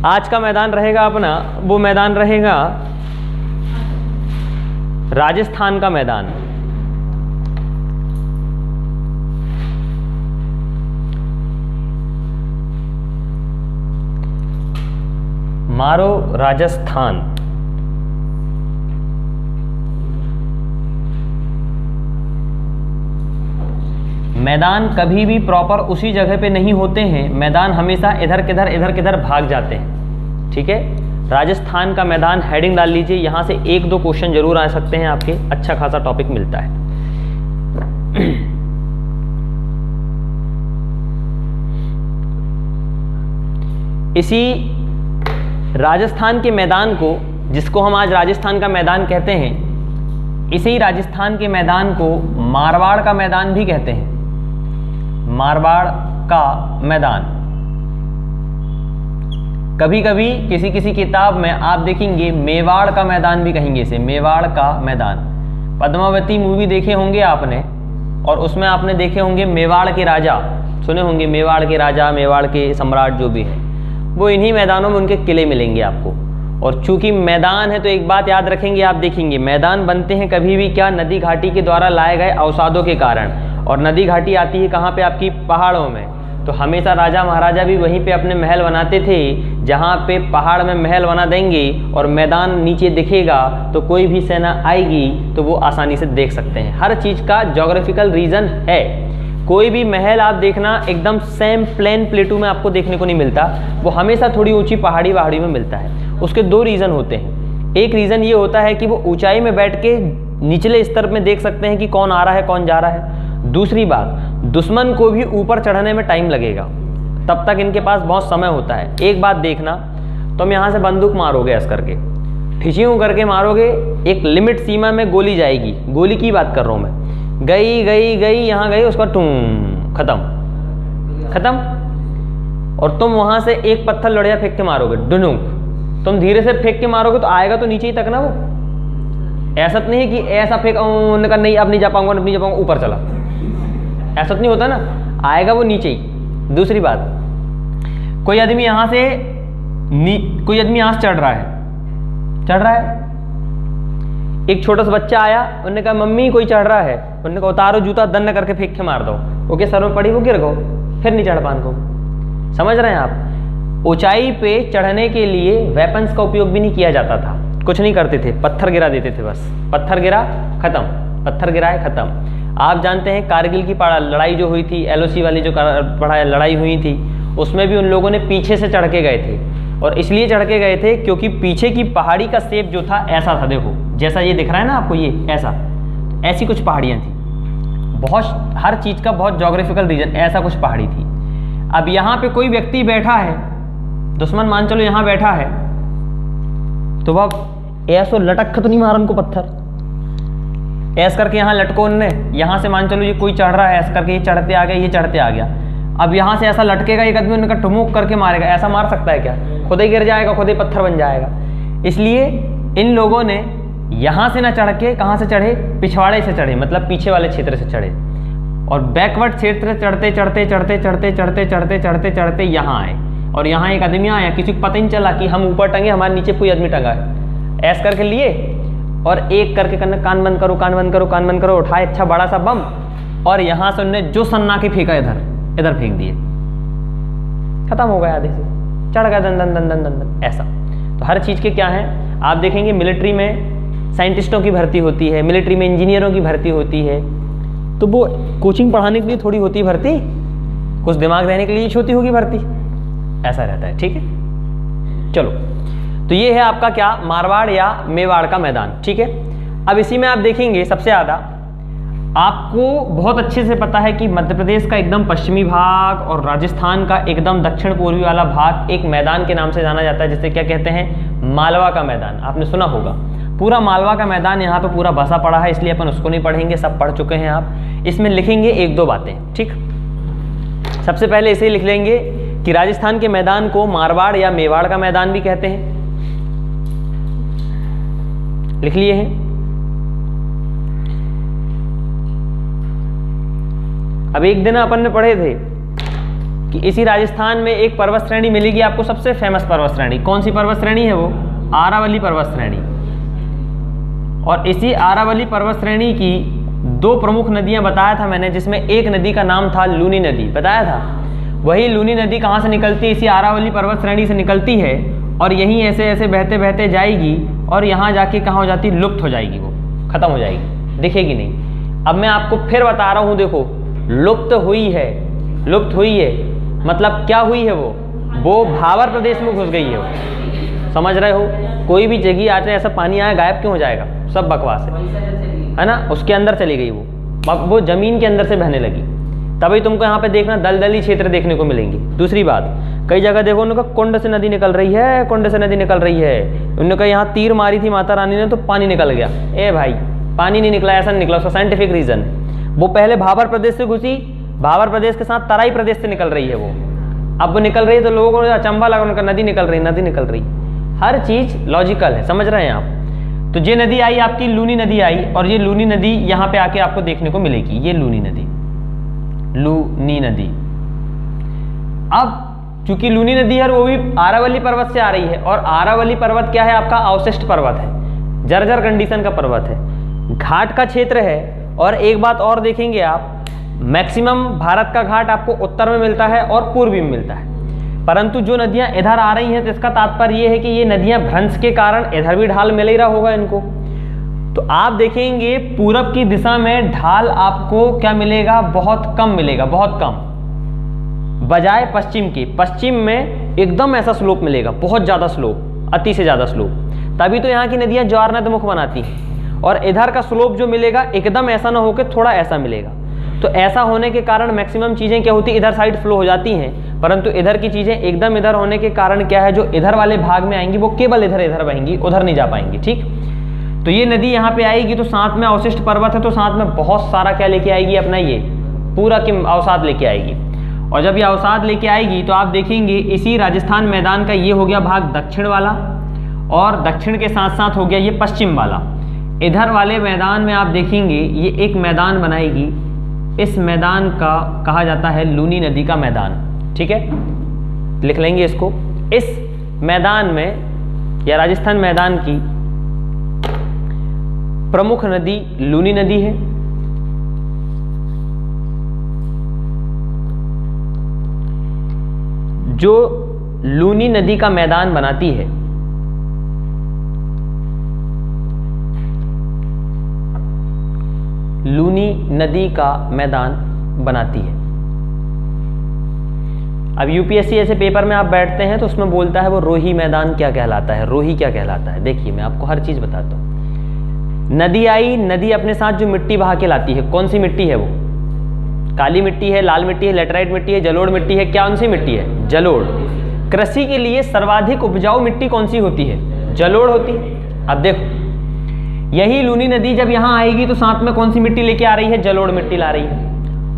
आज का मैदान रहेगा अपना, वो मैदान रहेगा राजस्थान का मैदान। मारो राजस्थान। मैदान कभी भी प्रॉपर उसी जगह पे नहीं होते हैं, मैदान हमेशा इधर किधर भाग जाते हैं। ठीक है, राजस्थान का मैदान हेडिंग डाल लीजिए, यहां से एक दो क्वेश्चन जरूर आ सकते हैं आपके, अच्छा खासा टॉपिक मिलता है। इसी राजस्थान के मैदान को, जिसको हम आज राजस्थान का मैदान कहते हैं, इसी राजस्थान के मैदान को मारवाड़ का मैदान भी कहते हैं। मारवाड़ का मैदान। कभी कभी किसी किसी किताब में आप देखेंगे मेवाड़ का मैदान भी कहेंगे इसे, मेवाड़ का मैदान। पद्मावती मूवी देखे होंगे आपने, और उसमें आपने देखे होंगे मेवाड़ के राजा, सुने होंगे मेवाड़ के राजा, मेवाड़ के सम्राट जो भी हैं, वो इन्हीं मैदानों में उनके किले मिलेंगे आपको। और चूंकि मैदान है तो एक बात याद रखेंगे, आप देखेंगे मैदान बनते हैं कभी भी क्या, नदी घाटी के द्वारा लाए गए अवसादों के कारण। और नदी घाटी आती है कहाँ पे, आपकी पहाड़ों में। तो हमेशा राजा महाराजा भी वहीं पे अपने महल बनाते थे, जहाँ पे पहाड़ में महल बना देंगे और मैदान नीचे दिखेगा, तो कोई भी सेना आएगी तो वो आसानी से देख सकते हैं। हर चीज़ का ज्योग्राफिकल रीजन है। कोई भी महल आप देखना एकदम सेम प्लेन प्लेटू में आपको देखने को नहीं मिलता, वो हमेशा थोड़ी ऊंची पहाड़ी में मिलता है। उसके दो रीज़न होते हैं। एक रीज़न ये होता है कि वो ऊंचाई में बैठ के निचले स्तर में देख सकते हैं कि कौन आ रहा है कौन जा रहा है। दूसरी बात, दुश्मन को भी ऊपर चढ़ने में टाइम लगेगा, तब तक इनके पास बहुत समय होता है। एक बात देखना, तुम यहाँ से बंदूक मारोगे ऐसा करके, ठिचियों करके मारोगे, एक लिमिट सीमा में गोली जाएगी। गोली की बात कर रहा हूँ मैं, गई यहाँ गई, उसका टूम खत्म। और तुम वहाँ से एक पत्थर लड़िया फेंक के मारोगे, डुनुक, तुम धीरे से फेंक के मारोगे तो आएगा तो नीचे ही तक ना वो। ऐसा तो नहीं है कि ऐसा फेंक नहीं, अब नहीं जा पाऊंगा, ऊपर चला, ऐसा तो नहीं होता ना, आएगा वो नीचे ही। दूसरी बात, कोई आदमी यहाँ से चढ़ रहा है, एक छोटा सा बच्चा आया, उन्होंने कहा मम्मी कोई चढ़ रहा है, उन्होंने कहा उतारो जूता, दंड करके फेंक के मार दो, ओके सर में पड़ी, वो गिर गो, फिर नहीं चढ़ पान को। समझ रहे हैं आप? ऊंचाई पे चढ़ने के लिए वेपन्स का उपयोग भी नहीं किया जाता था, कुछ नहीं करते थे, पत्थर गिरा देते थे बस। पत्थर गिरा खत्म, पत्थर गिरा है खत्म। आप जानते हैं कारगिल की लड़ाई जो हुई थी, LOC वाली जो लड़ाई हुई थी, उसमें भी उन लोगों ने पीछे से चढ़ के गए थे। और इसलिए चढ़ के गए थे क्योंकि पीछे की पहाड़ी का शेप जो था ऐसा था, देखो जैसा ये दिख रहा है ना आपको, ये ऐसी कुछ पहाड़ियाँ थी। बहुत, हर चीज़ का बहुत ज्योग्राफिकल रीजन, ऐसा कुछ पहाड़ी थी। अब यहाँ पे कोई व्यक्ति बैठा है, दुश्मन मान चलो यहाँ बैठा है, तो वह ऐसो लटक तो नहीं मारा उनको पत्थर, ऐस करके यहाँ लटको उनने, यहाँ से मान चलो ये कोई चढ़ रहा है, ऐसा करके ये चढ़ते आ गया, ये चढ़ते आ गया। अब यहाँ से ऐसा लटकेगा एक आदमी, उनका टुमुक करके मारेगा, ऐसा मार सकता है क्या? खुद ही गिर जाएगा, खुद ही पत्थर बन जाएगा। इसलिए इन लोगों ने यहाँ से ना चढ़ के, कहाँ से चढ़े, पिछवाड़े से चढ़े, मतलब पीछे वाले क्षेत्र से चढ़े, और बैकवर्ड क्षेत्र चढ़ते यहाँ आए। और यहाँ एक आदमी आया, किसी को पता ही नहीं चला कि हम ऊपर टंगे, हमारे नीचे कोई आदमी टंगा है। ऐसा करके लिए और एक करके करना, कान बंद करो, उठाए अच्छा बड़ा सा बम, और यहाँ से उन्होंने जो सन्ना के फेंका इधर फेंक दिए, खत्म हो गया, आधे से चढ़ गया, दन। ऐसा तो हर चीज़ के क्या है, आप देखेंगे मिलिट्री में साइंटिस्टों की भर्ती होती है, मिलिट्री में इंजीनियरों की भर्ती होती है, तो वो कोचिंग पढ़ाने के लिए थोड़ी होती भर्ती, कुछ दिमाग देने के लिए होती होगी भर्ती, ऐसा रहता है। ठीक है, चलो, तो ये है आपका क्या, मारवाड़ या मेवाड़ का मैदान। ठीक है, अब इसी में आप देखेंगे सबसे ज़्यादा आपको बहुत अच्छे से पता है कि मध्य प्रदेश का एकदम पश्चिमी भाग और राजस्थान का एकदम दक्षिण पूर्वी वाला भाग एक मैदान के नाम से जाना जाता है, जिसे क्या कहते हैं, मालवा का मैदान। आपने सुना होगा, पूरा मालवा का मैदान यहाँ पे पूरा बसा पड़ा है, इसलिए अपन उसको नहीं पढ़ेंगे, सब पढ़ चुके हैं आप। इसमें लिखेंगे एक दो बातें। ठीक, सबसे पहले इसे लिख लेंगे कि राजस्थान के मैदान को मारवाड़ या मेवाड़ का मैदान भी कहते हैं, लिख लिए हैं। अब एक दिन अपन ने पढ़े थे कि इसी राजस्थान में एक पर्वत श्रेणी मिलेगी आपको, सबसे फेमस पर्वत श्रेणी। कौन सी पर्वत श्रेणी है वो? आरावली पर्वत श्रेणी। और इसी आरावली पर्वत श्रेणी की दो प्रमुख नदियां बताया था मैंने, जिसमें एक नदी का नाम था लूनी नदी, बताया था। वही लूनी नदी कहाँ से निकलती है? इसी आरावली पर्वत श्रेणी से निकलती है और यहीं ऐसे ऐसे बहते बहते जाएगी और यहाँ जाके कहाँ हो जाती? लुप्त हो जाएगी, वो खत्म हो जाएगी, दिखेगी नहीं। अब मैं आपको फिर बता रहा हूँ, देखो लुप्त हुई है, लुप्त हुई है मतलब क्या हुई है? वो भावर प्रदेश में घुस गई है वो, समझ रहे हो? कोई भी जगह आज ऐसा पानी आया गायब क्यों हो जाएगा? सब बकवास है ना? उसके अंदर चली गई वो जमीन के अंदर से बहने लगी। तभी तुमको यहाँ पे देखना दलदली क्षेत्र देखने को मिलेंगे। दूसरी बात, कई जगह देखो उन्होंने कहा कुंड से नदी निकल रही है, कुंड से नदी निकल रही है। उन्होंने कहा यहाँ तीर मारी थी माता रानी ने तो पानी निकल गया। ए भाई, पानी नहीं निकला, ऐसा नहीं निकला, उसका साइंटिफिक रीजन है। वो पहले भावर प्रदेश से घुसी, भावर प्रदेश के साथ तराई प्रदेश से निकल रही है वो। अब वो निकल रही है तो लोगों को अचंभा लगा, उनका नदी निकल रही, नदी निकल रही। हर चीज लॉजिकल है, समझ रहे हैं आप? तो ये नदी आई आपकी, लूनी नदी आई, और ये लूनी नदी यहाँ पे आके आपको देखने को मिलेगी। ये लूनी नदी, लूनी नदी। अब चूंकि लूनी नदी है वो भी आरावली पर्वत से आ रही है, और आरावली पर्वत क्या है? आपका अवशिष्ट पर्वत है, जर्जर कंडीशन का पर्वत है, घाट का क्षेत्र है। और एक बात और देखेंगे आप, मैक्सिमम भारत का घाट आपको उत्तर में मिलता है और पूर्व में मिलता है, परंतु जो नदियां इधर आ रही हैं तो इसका तात्पर्य ये है कि ये नदियां भ्रंश के कारण इधर भी ढाल मिल ही रहा होगा इनको। तो आप देखेंगे पूरब की दिशा में ढाल आपको क्या मिलेगा? बहुत कम मिलेगा, बहुत कम, बजाय पश्चिम की। पश्चिम में एकदम ऐसा स्लोप मिलेगा, बहुत ज्यादा स्लोप, अति से ज्यादा स्लोप। तभी तो यहाँ की नदियां ज्वार नदमुख बनाती हैं। और इधर का स्लोप जो मिलेगा एकदम ऐसा ना होकर थोड़ा ऐसा मिलेगा। तो ऐसा होने के कारण मैक्सिमम चीजें क्या होती है? इधर साइड फ्लो हो जाती हैं, परंतु इधर की चीजें एकदम इधर होने के कारण क्या है? जो इधर वाले भाग में आएंगी वो केवल इधर इधर बहेंगी, उधर नहीं जा पाएंगी। ठीक, तो ये नदी यहाँ पे आएगी तो साथ में अवशिष्ट पर्वत है, तो साथ में बहुत सारा क्या लेके आएगी? अपना ये पूरा की अवसाद लेके आएगी। और जब ये अवसाद लेके आएगी तो आप देखेंगे इसी राजस्थान मैदान का ये हो गया भाग दक्षिण वाला, और दक्षिण के साथ साथ हो गया ये पश्चिम वाला। इधर वाले मैदान में आप देखेंगे ये एक मैदान बनाएगी, इस मैदान का कहा जाता है लूनी नदी का मैदान। ठीक है, लिख लेंगे इसको। इस मैदान में या राजस्थान मैदान की प्रमुख नदी लूनी नदी है। जो लूनी नदी का मैदान बनाती है, लूनी नदी का मैदान बनाती है। अब यूपीएससी ऐसे पेपर में आप बैठते हैं तो उसमें बोलता है वो रोही मैदान क्या कहलाता है, रोही क्या कहलाता है। देखिए मैं आपको हर चीज बताता हूं। नदी आई, नदी अपने साथ जो मिट्टी बहा के लाती है, कौन सी मिट्टी है वो? काली मिट्टी है, लाल मिट्टी है, लेटराइट मिट्टी है, जलोढ़ मिट्टी है। कौन सी मिट्टी है? जलोढ़। कृषि के लिए सर्वाधिक उपजाऊ मिट्टी कौन सी होती है? जलोढ़ होती है। अब देखो यही लूनी नदी जब यहाँ आएगी तो साथ में कौन सी मिट्टी लेके आ रही है? जलोढ़ मिट्टी ला रही है।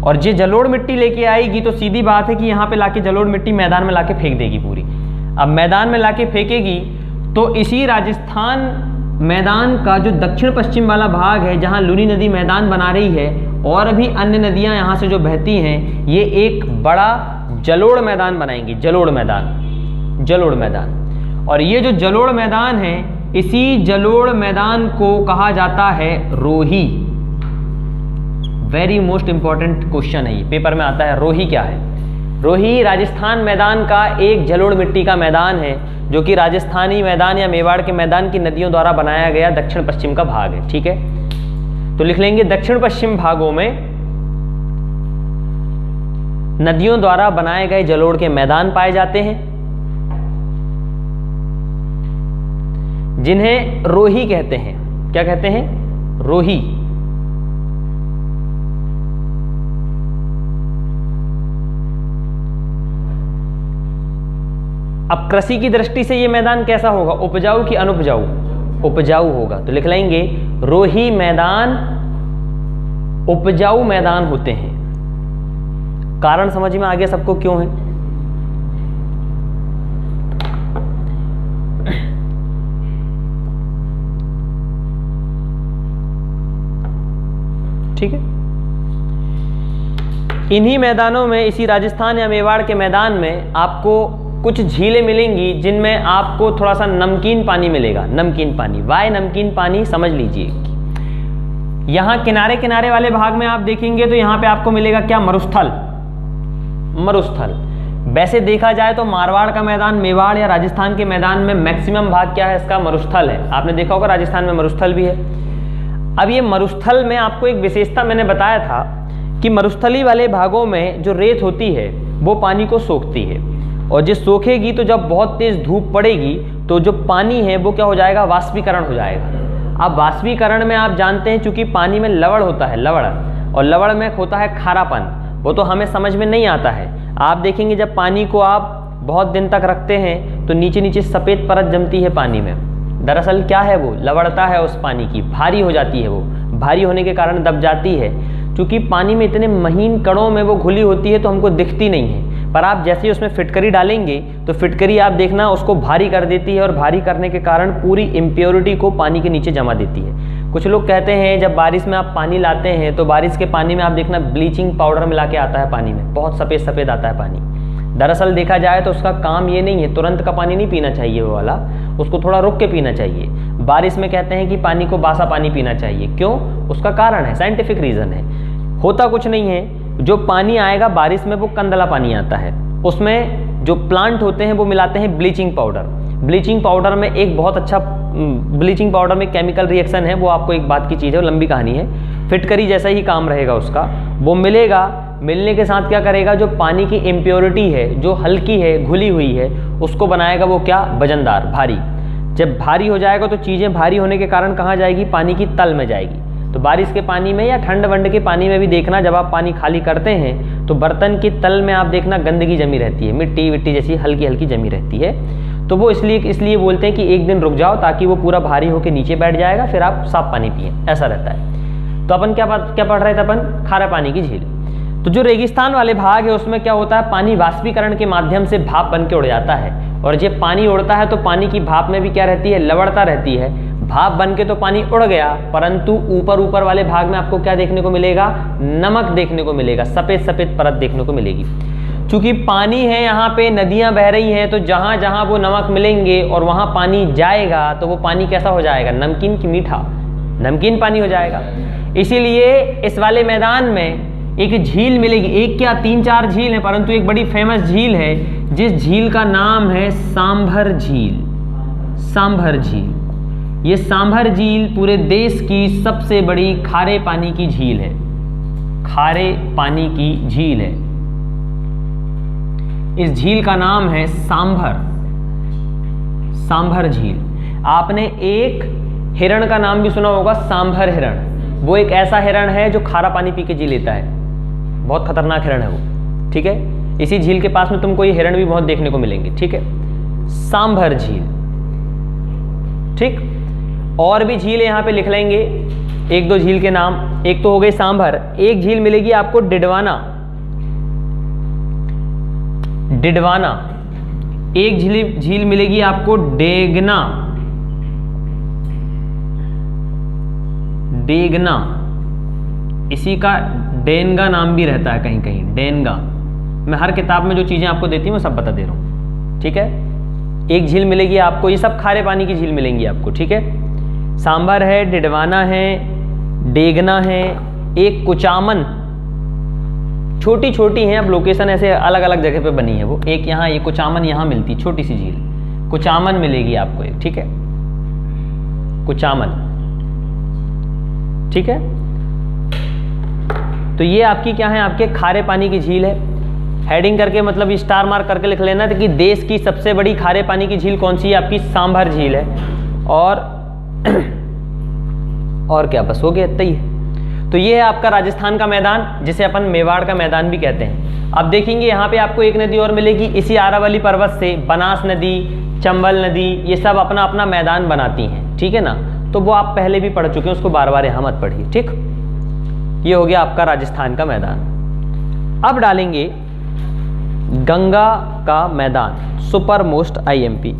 और ये जलोढ़ मिट्टी लेके आएगी तो सीधी बात है कि यहाँ पे लाके जलोढ़ मिट्टी मैदान में लाके फेंक देगी पूरी। अब मैदान में लाके फेंकेगी तो इसी राजस्थान मैदान का जो दक्षिण पश्चिम वाला भाग है जहाँ लूनी नदी मैदान बना रही है, और भी अन्य नदियाँ यहाँ से जो बहती हैं, ये एक बड़ा जलोढ़ मैदान बनाएंगी। जलोढ़ मैदान, जलोढ़ मैदान। और ये जो जलोढ़ मैदान है, इसी जलोढ़ मैदान को कहा जाता है रोही। वेरी मोस्ट इंपॉर्टेंट क्वेश्चन है ये, पेपर में आता है। रोही क्या है? रोही राजस्थान मैदान का एक जलोढ़ मिट्टी का मैदान है, जो कि राजस्थानी मैदान या मेवाड़ के मैदान की नदियों द्वारा बनाया गया दक्षिण पश्चिम का भाग है। ठीक है, तो लिख लेंगे दक्षिण पश्चिम भागों में नदियों द्वारा बनाए गए जलोढ़ के मैदान पाए जाते हैं, जिन्हें रोही कहते हैं। क्या कहते हैं? रोही। अब कृषि की दृष्टि से ये मैदान कैसा होगा? उपजाऊ कि अनुपजाऊ? उपजाऊ होगा। तो लिख लेंगे रोही मैदान उपजाऊ मैदान होते हैं। कारण समझ में आ गया सबको क्यों है? ठीक है, इन्हीं मैदानों में, इसी राजस्थान या मेवाड़ के मैदान में आपको कुछ झीलें मिलेंगी जिनमें आपको थोड़ा सा नमकीन पानी मिलेगा। नमकीन पानी, वाय नमकीन पानी, समझ लीजिए। यहाँ किनारे किनारे वाले भाग में आप देखेंगे तो यहाँ पे आपको मिलेगा क्या, मरुस्थल। मरुस्थल वैसे देखा जाए तो मारवाड़ का मैदान, मेवाड़ या राजस्थान के मैदान में मैक्सिमम भाग क्या है इसका, मरुस्थल है। आपने देखा होगा राजस्थान में मरुस्थल भी है। अब ये मरुस्थल में आपको एक विशेषता मैंने बताया था कि मरुस्थली वाले भागों में जो रेत होती है वो पानी को सोखती है, और जो सोखेगी तो जब बहुत तेज धूप पड़ेगी तो जो पानी है वो क्या हो जाएगा, वाष्पीकरण हो जाएगा। अब वाष्पीकरण में आप जानते हैं चूंकि पानी में लवण होता है, लवण, और लवण में होता है खारापन, वो तो हमें समझ में नहीं आता है। आप देखेंगे जब पानी को आप बहुत दिन तक रखते हैं तो नीचे नीचे सफ़ेद परत जमती है पानी में। दरअसल क्या है, वो लवणता है उस पानी की, भारी हो जाती है, वो भारी होने के कारण दब जाती है। क्योंकि पानी में इतने महीन कणों में वो घुली होती है तो हमको दिखती नहीं है, पर आप जैसे ही उसमें फिटकरी डालेंगे तो फिटकरी आप देखना उसको भारी कर देती है, और भारी करने के कारण पूरी इम्प्योरिटी को पानी के नीचे जमा देती है। कुछ लोग कहते हैं जब बारिश में आप पानी लाते हैं तो बारिश के पानी में आप देखना ब्लीचिंग पाउडर मिला के आता है पानी में, बहुत सफ़ेद सफ़ेद आता है पानी। दरअसल देखा जाए तो उसका काम ये नहीं है, तुरंत का पानी नहीं पीना चाहिए वो वाला, उसको थोड़ा रुक के पीना चाहिए। बारिश में कहते हैं कि पानी को बासा पानी पीना चाहिए, क्यों, उसका कारण है, साइंटिफिक रीज़न है। होता कुछ नहीं है, जो पानी आएगा बारिश में वो कंदला पानी आता है, उसमें जो प्लांट होते हैं वो मिलाते हैं ब्लीचिंग पाउडर। ब्लीचिंग पाउडर में एक बहुत अच्छा, ब्लीचिंग पाउडर में केमिकल रिएक्शन है, वो आपको एक बात की चीज़ है, लंबी कहानी है, फिटकरी जैसा ही काम रहेगा उसका। वो मिलेगा, मिलने के साथ क्या करेगा, जो पानी की इम्प्योरिटी है, जो हल्की है, घुली हुई है, उसको बनाएगा वो क्या, वजनदार, भारी। जब भारी हो जाएगा तो चीज़ें भारी होने के कारण कहाँ जाएगी, पानी की तल में जाएगी। तो बारिश के पानी में या ठंड वंड के पानी में भी देखना, जब आप पानी खाली करते हैं तो बर्तन की तल में आप देखना गंदगी जमी रहती है, मिट्टी विट्टी जैसी हल्की हल्की जमी रहती है। तो वो इसलिए बोलते हैं कि एक दिन रुक जाओ ताकि वो पूरा भारी होकर नीचे बैठ जाएगा, फिर आप साफ पानी पिए, ऐसा रहता है। तो अपन क्या पढ़ रहे थे, अपन खारा पानी की झील। तो जो रेगिस्तान वाले भाग है उसमें क्या होता है, पानी वाष्पीकरण के माध्यम से भाप बन के उड़ जाता है, और जब पानी उड़ता है तो पानी की भाप में भी क्या रहती है, लवणता रहती है। भाप बन के तो पानी उड़ गया, परंतु ऊपर वाले भाग में आपको क्या देखने को मिलेगा, नमक देखने को मिलेगा, सफ़ेद सफ़ेद परत देखने को मिलेगी। चूंकि पानी है यहाँ पे, नदियाँ बह रही हैं, तो जहाँ जहाँ वो नमक मिलेंगे और वहाँ पानी जाएगा तो वो पानी कैसा हो जाएगा, नमकीन की मीठा, नमकीन पानी हो जाएगा। इसीलिए इस वाले मैदान में एक झील मिलेगी, एक क्या 3-4 झील है, परंतु एक बड़ी फेमस झील है जिस झील का नाम है सांभर झील। सांभर झील, ये सांभर झील पूरे देश की सबसे बड़ी खारे पानी की झील है, खारे पानी की झील है। इस झील का नाम है सांभर, सांभर झील। आपने एक हिरण का नाम भी सुना होगा, सांभर हिरण। वो एक ऐसा हिरण है जो खारा पानी पी के जी लेता है, बहुत खतरनाक हिरण है वो, ठीक है। इसी झील के पास में तुमको ये हिरण भी बहुत देखने को मिलेंगे, ठीक है, सांभर झील, ठीक। और भी झील यहाँ पे लिख लेंगे, 1-2 झील के नाम। एक तो हो गई सांभर, एक झील मिलेगी आपको डिडवाना, डिडवाना। एक झील मिलेगी आपको डेगना, डेगना। इसी का डेनगा नाम भी रहता है कहीं कहीं, डेनगा। मैं हर किताब में जो चीजें आपको देती हूँ मैं सब बता दे रहा हूँ, ठीक है। एक झील मिलेगी आपको, ये सब खारे पानी की झील मिलेंगी आपको, ठीक है। सांभर है, डिडवाना है, डेगना है, एक कुचामन, छोटी छोटी हैं, अब लोकेशन ऐसे अलग अलग जगह पे बनी है वो। एक यहाँ, ये कुचामन यहाँ मिलती, छोटी सी झील, कुचामन मिलेगी आपको एक, ठीक है, कुचामन, ठीक है। तो ये आपकी क्या है, आपके खारे पानी की झील है। हेडिंग करके मतलब स्टार मार्क करके लिख लेना कि देश की सबसे बड़ी खारे पानी की झील कौन सी है, आपकी सांभर झील है। और क्या, बस हो गया इतना ही है। तो ये है आपका राजस्थान का मैदान, जिसे अपन मेवाड़ का मैदान भी कहते हैं। अब देखेंगे यहाँ पे आपको एक नदी और मिलेगी, इसी आरावली पर्वत से बनास नदी, चंबल नदी, ये सब अपना अपना मैदान बनाती हैं, ठीक है ना। तो वो आप पहले भी पढ़ चुके हैं, उसको बार बार यहाँ मत पढ़िए, ठीक। ये हो गया आपका राजस्थान का मैदान। अब डालेंगे गंगा का मैदान, सुपर मोस्ट IMP,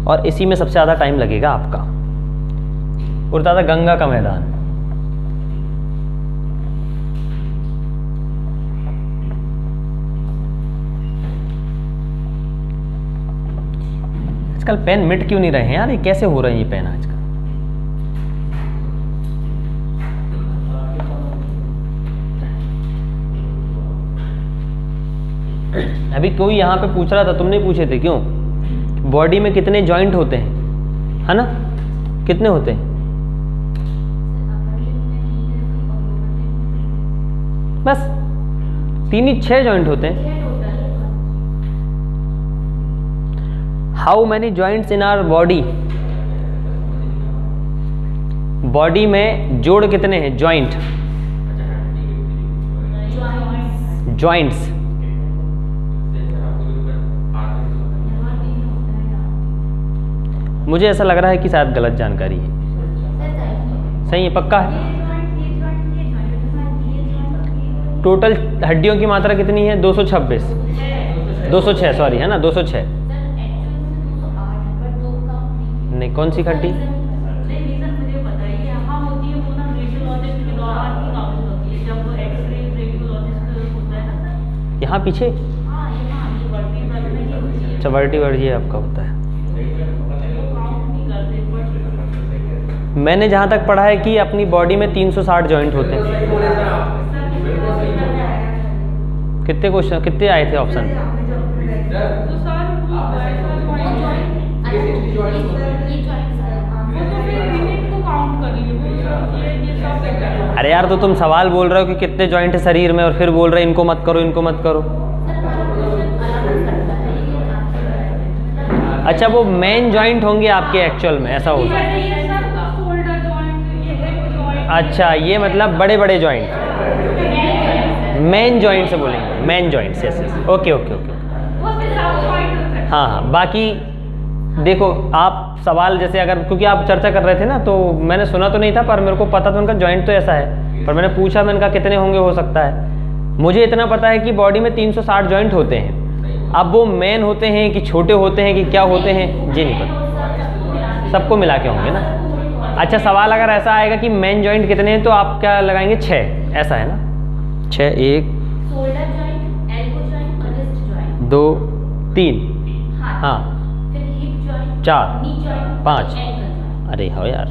और इसी में सबसे ज़्यादा टाइम लगेगा आपका। उड़ता था गंगा का मैदान। आजकल पेन मिट क्यों नहीं रहे हैं यार, ये कैसे हो रहे हैं ये पेन आजकल। अभी कोई यहाँ पे पूछ रहा था, तुमने पूछे थे क्यों, बॉडी में कितने जॉइंट होते हैं, है ना, कितने होते हैं? बस 3 ही 6 जॉइंट होते हैं। How many joints in our body? Body में जोड़ कितने हैं, जॉइंट, जॉइंट्स। मुझे ऐसा लग रहा है कि शायद गलत जानकारी है। सही है, पक्का है? टोटल हड्डियों की मात्रा कितनी है? 226, 206 सॉरी, है ना, 206। नहीं, कौन सी हड्डी? यहाँ पीछे, अच्छा वर्टिब्रा ये आपका होता है। मैंने जहाँ तक पढ़ा है कि अपनी बॉडी में 360 जॉइंट होते हैं। कितने क्वेश्चन, कितने आए थे ऑप्शन? अरे यार, तो तुम सवाल बोल रहे हो कि कितने जॉइंट है शरीर में, और फिर बोल रहे इनको मत करो, इनको मत करो। अच्छा, वो मेन जॉइंट होंगे आपके एक्चुअल में, ऐसा होगा। अच्छा, ये मतलब बड़े बड़े जॉइंट, मेन जॉइंट से बोलेंगे, main joints. Yes yes, okay okay okay. हाँ हाँ, बाकी देखो आप सवाल जैसे अगर, क्योंकि आप चर्चा कर रहे थे ना, तो मैंने सुना तो नहीं था, पर मेरे को पता था उनका जॉइंट तो ऐसा है, पर मैंने पूछा, मैंने कहा कितने होंगे, हो सकता है। मुझे इतना पता है कि बॉडी में 360 जॉइंट होते हैं। अब वो मेन होते हैं कि छोटे होते हैं कि क्या होते हैं, जी नहीं पता, सबको मिला के होंगे ना। अच्छा, सवाल अगर ऐसा आएगा कि मेन जॉइंट कितने हैं, तो आप क्या लगाएंगे? 6, ऐसा है ना, 6, 1 2 3, हाँ 4 5, अरे हो यार,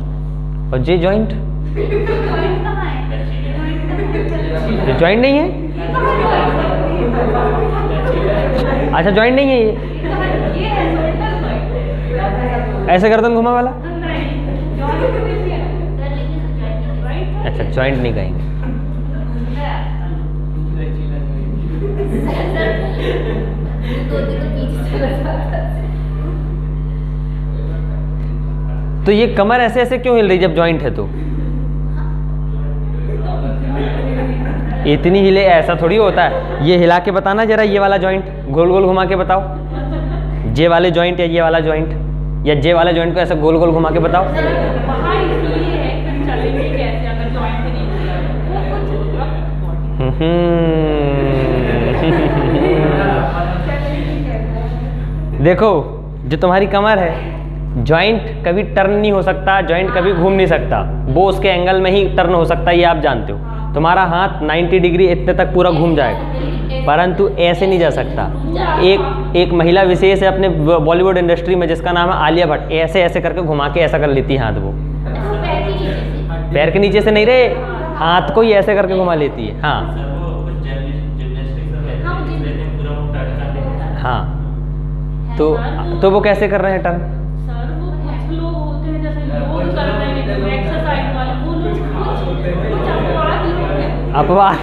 और जे जॉइंट, जॉइंट नहीं है? अच्छा, जॉइंट नहीं है ये, ऐसे गर्दन घुमा वाला। अच्छा, जॉइंट नहीं कहेंगे। तो ये कमर ऐसे ऐसे क्यों हिल रही जब जॉइंट है? तो इतनी हिले, ऐसा थोड़ी होता है। ये हिला के बताना जरा, ये वाला जॉइंट गोल गोल घुमा के बताओ, जे वाले जॉइंट या ये वाला जॉइंट, या जे वाले जॉइंट को ऐसा गोल गोल घुमा के बताओ। देखो, जो तुम्हारी कमर है, जॉइंट कभी टर्न नहीं हो सकता, जॉइंट कभी घूम नहीं सकता, वो उसके एंगल में ही टर्न हो सकता है, ये आप जानते हो। तुम्हारा हाथ 90 डिग्री इतने तक पूरा घूम जाएगा, परंतु ऐसे नहीं जा सकता। एक महिला विशेष है अपने बॉलीवुड इंडस्ट्री में, जिसका नाम है आलिया भट्ट, ऐसे ऐसे करके घुमा के ऐसा कर लेती है हाथ। वो पैर के नीचे से नहीं रे, हाथ को ही ऐसे करके घुमा लेती है। हाँ हाँ, तो वो कैसे कर रहे हैं टर्न? अपवाद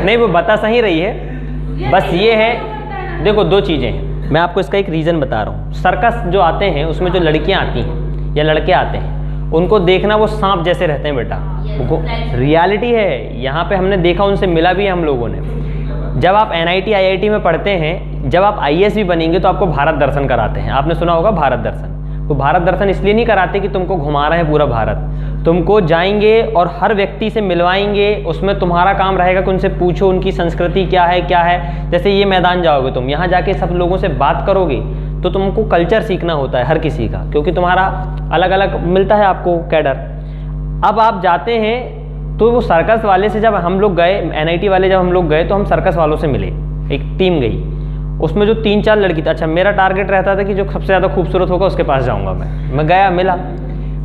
नहीं, वो बता सही रही है, बस ये है, देखो 2 चीज़ें हैं, मैं आपको इसका एक रीज़न बता रहा हूँ। सर्कस जो आते हैं, उसमें जो लड़कियाँ आती हैं या लड़के आते हैं, उनको देखना वो सांप जैसे रहते हैं बेटा, वो रियलिटी है। यहाँ पे हमने देखा, उनसे मिला भी है हम लोगों ने। जब आप NIT IIT में पढ़ते हैं, जब आप IAS भी बनेंगे, तो आपको भारत दर्शन कराते हैं। आपने सुना होगा भारत दर्शन। तो भारत दर्शन इसलिए नहीं कराते कि तुमको घुमा रहे हैं पूरा भारत, तुमको जाएंगे और हर व्यक्ति से मिलवाएंगे। उसमें तुम्हारा काम रहेगा कि उनसे पूछो उनकी संस्कृति क्या है, क्या है। जैसे ये मैदान जाओगे तुम, यहाँ जाके सब लोगों से बात करोगे, तो तुमको कल्चर सीखना होता है हर किसी का, क्योंकि तुम्हारा अलग अलग मिलता है आपको कैडर। अब आप जाते हैं, तो वो सर्कस वाले से जब हम लोग गए, NIT वाले जब हम लोग गए, तो हम सर्कस वालों से मिले, एक टीम गई। उसमें जो 3-4 लड़की थी, अच्छा मेरा टारगेट रहता था कि जो सबसे ज़्यादा खूबसूरत होगा उसके पास जाऊँगा मैं गया, मिला।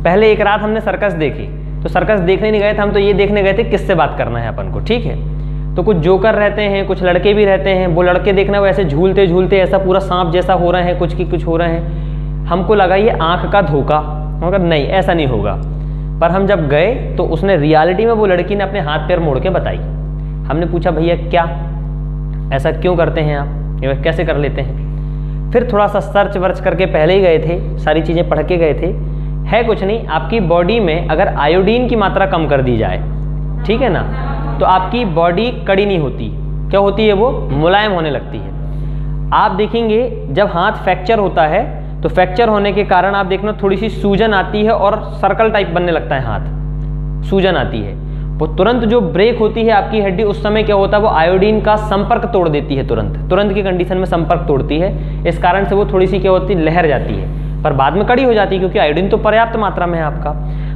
पहले एक रात हमने सर्कस देखी, तो सर्कस देखने नहीं गए थे हम, तो ये देखने गए थे किससे बात करना है अपन को, ठीक है। तो कुछ जोकर रहते हैं, कुछ लड़के भी रहते हैं, वो लड़के देखना वो ऐसे झूलते झूलते ऐसा पूरा सांप जैसा हो रहे हैं, कुछ की कुछ हो रहे हैं। हमको लगा ये आँख का धोखा, मगर नहीं ऐसा नहीं होगा। पर हम जब गए तो उसने रियलिटी में वो लड़की ने अपने हाथ पैर मोड़ के बताई। हमने पूछा भैया क्या ऐसा क्यों करते हैं आप, ये कैसे कर लेते हैं। फिर थोड़ा सा सर्च वर्च करके पहले ही गए थे, सारी चीज़ें पढ़ के गए थे। है कुछ नहीं, आपकी बॉडी में अगर आयोडीन की मात्रा कम कर दी जाए, ठीक है ना, तो आपकी बॉडी कड़ी नहीं होती, क्या होती है वो मुलायम होने लगती है। आप देखेंगे जब हाथ फ्रैक्चर होता है तो फ्रैक्चर होने के कारण आप देखना थोड़ी सी सूजन आती है और सर्कल टाइप बनने लगता है, हाथ सूजन आती है। वो तुरंत जो ब्रेक होती है आपकी हड्डी, उस समय क्या होता है वो आयोडीन का संपर्क तोड़ देती है, तुरंत की कंडीशन में संपर्क तोड़ती है। इस कारण से वो थोड़ी सी क्या होती है लहर जाती है, पर बाद में कड़ी हो जाती है क्योंकि आयोडीन तो पर्याप्त मात्रा में है आपका।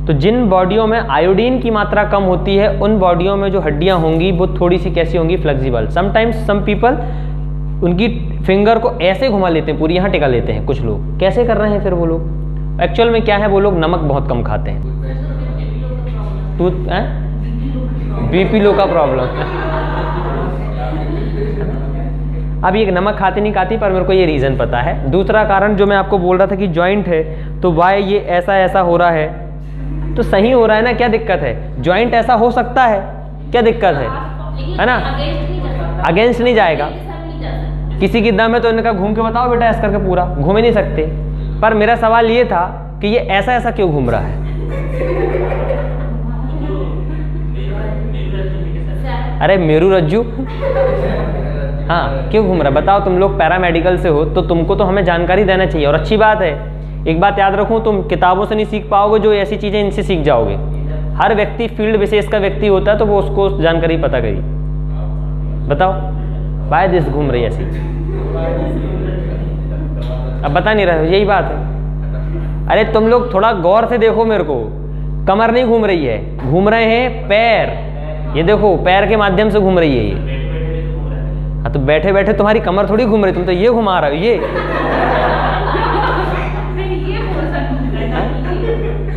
तो जिन बॉडियों में आयोडीन की मात्रा कम होती है उन बॉडियों में जो हड्डियां होंगी वो थोड़ी सी कैसी होंगी, फ्लेक्सिबल। समटाइम्स सम पीपल उनकी फिंगर को ऐसे घुमा लेते हैं, पूरी यहाँ टिका लेते हैं कुछ लोग। कैसे कर रहे हैं फिर वो लोग, एक्चुअल में क्या है, वो लोग नमक बहुत कम खाते हैं। बीपी लो का प्रॉब्लम। अब ये नमक खाती नहीं खाती, पर मेरे को ये रीज़न पता है। दूसरा कारण जो मैं आपको बोल रहा था कि जॉइंट है, तो वाई ये ऐसा हो रहा है, तो सही हो रहा है ना, क्या दिक्कत है। जॉइंट ऐसा हो सकता है, क्या दिक्कत है ना, अगेंस्ट नहीं जाएगा। किसी की दम है तो इनका घूम के बताओ बेटा ऐसा करके, पूरा घूम ही नहीं सकते। पर मेरा सवाल ये था कि ये ऐसा क्यों घूम रहा है। अरे मेरू रज्जू, हाँ क्यों घूम रहा है बताओ। तुम लोग पैरामेडिकल से हो तो तुमको तो हमें जानकारी देना चाहिए। और अच्छी बात है, एक बात याद रखूं, तुम किताबों से नहीं सीख पाओगे, जो ऐसी चीज़ें इनसे सीख जाओगे। हर व्यक्ति फील्ड विशेष का व्यक्ति होता है, तो वो उसको जानकारी पता करी। बताओ बाय दिस घूम रही ऐसी, अब बता नहीं रहे हो, यही बात है। अरे तुम लोग थोड़ा गौर से देखो मेरे को, कमर नहीं घूम रही है, घूम रहे हैं पैर। ये देखो पैर के माध्यम से घूम रही है ये। हाँ तो बैठे बैठे तुम्हारी कमर थोड़ी घूम रही, तुम तो ये घुमा रहे हो ये।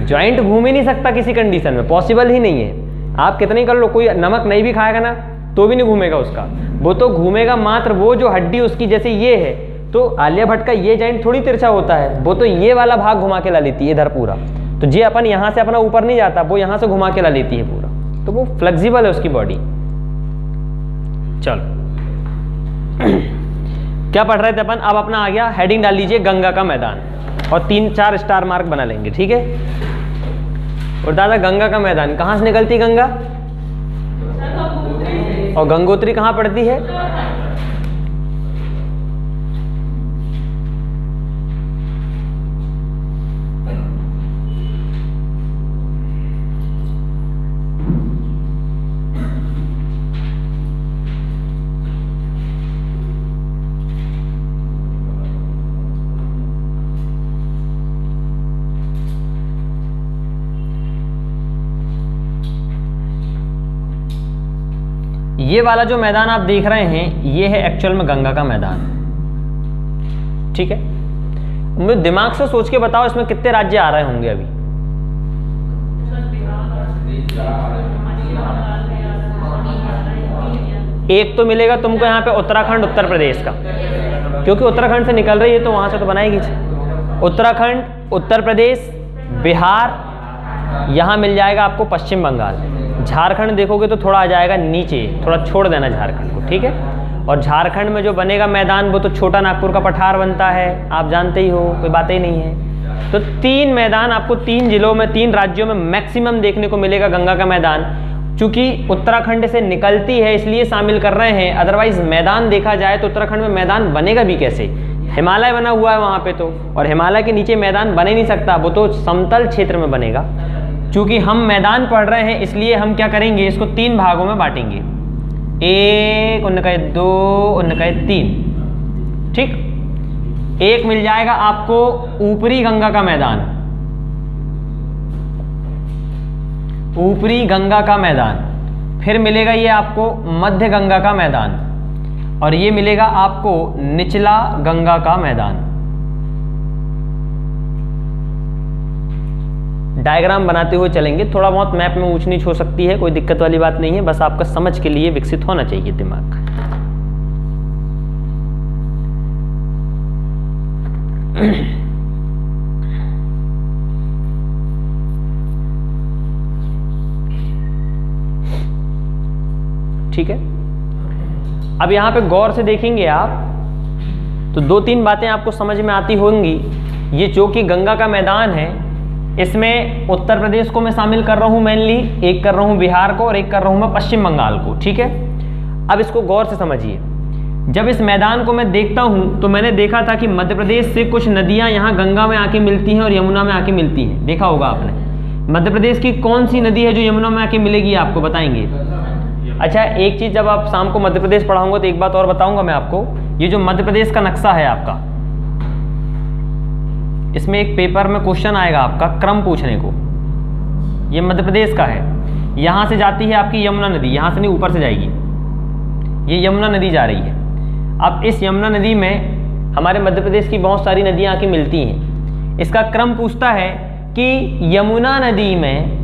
जॉइंट घूम ही नहीं सकता किसी कंडीशन में, पॉसिबल ही नहीं है। आप कितने कर लो, कोई नमक नहीं भी खाएगा ना तो भी नहीं घूमेगा उसका, वो तो घूमेगा मात्र वो जो हड्डी उसकी जैसे ये है। तो आलिया भट्ट का ये जॉइंट थोड़ी तिरछा होता है, वो तो ये वाला भाग घुमा के ला लेती है इधर पूरा। तो ये अपन यहाँ से अपना ऊपर नहीं जाता, वो यहाँ से घुमा के ला लेती है पूरा, तो वो फ्लेक्सिबल है उसकी बॉडी। चलो क्या पढ़ रहे थे अपन, अब अपना आ गया हेडिंग डाल लीजिए गंगा का मैदान, और 3-4 स्टार मार्क बना लेंगे, ठीक है। और दादा गंगा का मैदान कहाँ से निकलती गंगा, और गंगोत्री कहाँ पड़ती है। ये वाला जो मैदान आप देख रहे हैं ये है एक्चुअल में गंगा का मैदान, ठीक है। मुझे दिमाग से सोच के बताओ इसमें कितने राज्य आ रहे होंगे अभी। एक तो मिलेगा तुमको यहाँ पे उत्तराखंड उत्तर प्रदेश का, क्योंकि उत्तराखंड से निकल रही है तो वहां से तो बनाएगी। उत्तराखंड, उत्तर प्रदेश, बिहार, यहाँ मिल जाएगा आपको पश्चिम बंगाल। झारखंड देखोगे तो थोड़ा आ जाएगा नीचे, थोड़ा छोड़ देना झारखंड को, ठीक है। और झारखंड में जो बनेगा मैदान वो तो छोटा नागपुर का पठार बनता है, आप जानते ही हो, कोई बात ही नहीं है। तो 3 मैदान आपको 3 जिलों में, 3 राज्यों में मैक्सिमम देखने को मिलेगा गंगा का मैदान। चूंकि उत्तराखंड से निकलती है इसलिए शामिल कर रहे हैं, अदरवाइज मैदान देखा जाए तो उत्तराखंड में मैदान बनेगा भी कैसे, हिमालय बना हुआ है वहाँ पे तो, और हिमालय के नीचे मैदान बन ही नहीं सकता, वो तो समतल क्षेत्र में बनेगा। चूंकि हम मैदान पढ़ रहे हैं इसलिए हम क्या करेंगे, इसको 3 भागों में बांटेंगे, 1, उनका 2, उनका 3, ठीक। एक मिल जाएगा आपको ऊपरी गंगा का मैदान, ऊपरी गंगा का मैदान। फिर मिलेगा ये आपको मध्य गंगा का मैदान, और ये मिलेगा आपको निचला गंगा का मैदान। डायग्राम बनाते हुए चलेंगे, थोड़ा बहुत मैप में ऊंच नीच हो सकती है, कोई दिक्कत वाली बात नहीं है, बस आपका समझ के लिए विकसित होना चाहिए दिमाग। ठीक है, अब यहां पे गौर से देखेंगे आप तो 2-3 बातें आपको समझ में आती होंगी। ये जो कि गंगा का मैदान है, इसमें उत्तर प्रदेश को मैं शामिल कर रहा हूं मेनली, एक कर रहा हूं बिहार को और एक कर रहा हूं मैं पश्चिम बंगाल को। ठीक है, अब इसको गौर से समझिए। जब इस मैदान को मैं देखता हूं तो मैंने देखा था कि मध्य प्रदेश से कुछ नदियां यहां गंगा में आके मिलती हैं और यमुना में आके मिलती हैं, देखा होगा आपने। मध्य प्रदेश की कौन सी नदी है जो यमुना में आके मिलेगी, आपको बताएंगे। अच्छा, एक चीज, जब आप शाम को मध्य प्रदेश पढ़ाऊंगा तो एक बात और बताऊंगा मैं आपको। ये जो मध्य प्रदेश का नक्शा है आपका, इसमें एक पेपर में क्वेश्चन आएगा आपका क्रम पूछने को। ये मध्य प्रदेश का है, यहां से जाती है आपकी यमुना नदी, यहां से नहीं ऊपर से जाएगी, ये यमुना नदी जा रही है। अब इस यमुना नदी में हमारे मध्य प्रदेश की बहुत सारी नदियां आके मिलती हैं। इसका क्रम पूछता है कि यमुना नदी में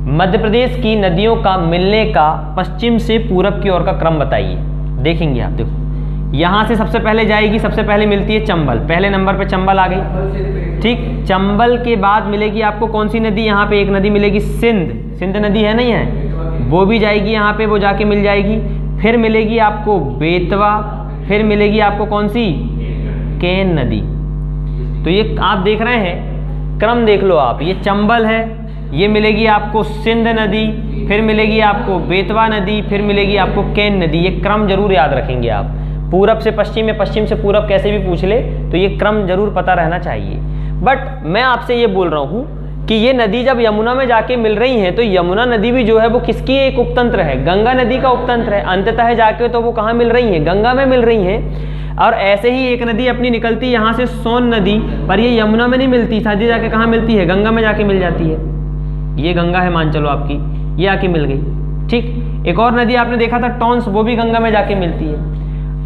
मध्य प्रदेश की नदियों का मिलने का पश्चिम से पूरब की ओर का क्रम बताइए। देखेंगे आप, देखो यहां से सबसे पहले जाएगी, सबसे पहले मिलती है चंबल, पहले नंबर पे चंबल आ गई। ठीक, चंबल के बाद मिलेगी आपको कौन सी नदी, यहाँ पे एक नदी मिलेगी सिंध, सिंध नदी है नहीं है, वो भी जाएगी यहाँ पे, वो जाके मिल जाएगी। फिर मिलेगी आपको बेतवा, फिर मिलेगी आपको कौन सी, केन नदी। तो ये आप देख रहे हैं, क्रम देख लो आप, ये चंबल है, ये मिलेगी आपको सिंध नदी, फिर मिलेगी आपको बेतवा नदी, फिर मिलेगी आपको केन नदी। ये क्रम जरूर याद रखेंगे आप। पूरब से पश्चिम में पश्चिम से पूरब कैसे भी पूछ ले तो ये क्रम जरूर पता रहना चाहिए। बट मैं आपसे ये बोल रहा हूँ कि ये नदी जब यमुना में जाके मिल रही हैं तो यमुना नदी भी जो है वो किसकी एक उपतंत्र है, गंगा नदी का उपतंत्र है। अंततः जाके तो वो कहाँ मिल रही हैं, गंगा में मिल रही हैं। और ऐसे ही एक नदी अपनी निकलती है यहाँ से सोन नदी, पर ये यमुना में नहीं मिलती, सीधे जाके कहाँ मिलती है, गंगा में जाके मिल जाती है। ये गंगा है मान चलो आपकी, ये आके मिल गई। ठीक, एक और नदी आपने देखा था टॉन्स, वो भी गंगा में जाके मिलती है।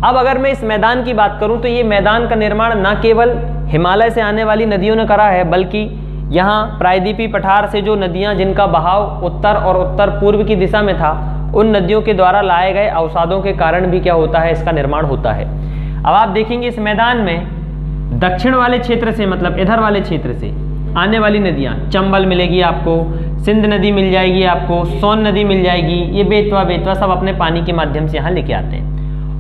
अब अगर मैं इस मैदान की बात करूं तो ये मैदान का निर्माण न केवल हिमालय से आने वाली नदियों ने करा है, बल्कि यहाँ प्रायद्वीपी पठार से जो नदियाँ जिनका बहाव उत्तर और उत्तर पूर्व की दिशा में था, उन नदियों के द्वारा लाए गए अवसादों के कारण भी क्या होता है, इसका निर्माण होता है। अब आप देखेंगे इस मैदान में दक्षिण वाले क्षेत्र से, मतलब इधर वाले क्षेत्र से आने वाली नदियाँ, चंबल मिलेगी आपको, सिंध नदी मिल जाएगी आपको, सोन नदी मिल जाएगी, ये बेतवा सब अपने पानी के माध्यम से यहाँ लेके आते हैं।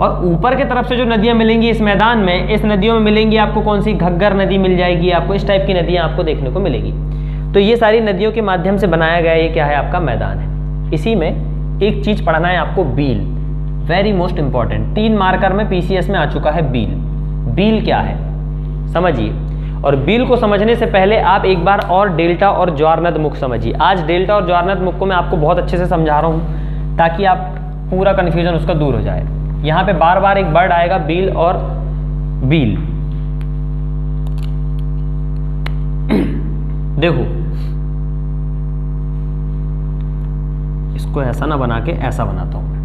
और ऊपर के तरफ से जो नदियाँ मिलेंगी इस मैदान में, इस नदियों में मिलेंगी आपको कौन सी, घग्गर नदी मिल जाएगी आपको, इस टाइप की नदियाँ आपको देखने को मिलेगी। तो ये सारी नदियों के माध्यम से बनाया गया ये क्या है, आपका मैदान है। इसी में एक चीज़ पढ़ना है आपको, बील, वेरी मोस्ट इंपॉर्टेंट। 3 मार्कर में पीसीएस में आ चुका है बील। बील क्या है समझिए, और बील को समझने से पहले आप एक बार और डेल्टा और ज्वारनद मुख समझिए। आज डेल्टा और ज्वारनद मुख को मैं आपको बहुत अच्छे से समझा रहा हूँ ताकि आप पूरा कन्फ्यूजन उसका दूर हो जाए। यहाँ पे बार बार एक वर्ड आएगा बील और बील। देखो इसको ऐसा ना बना के ऐसा बनाता हूं मैं,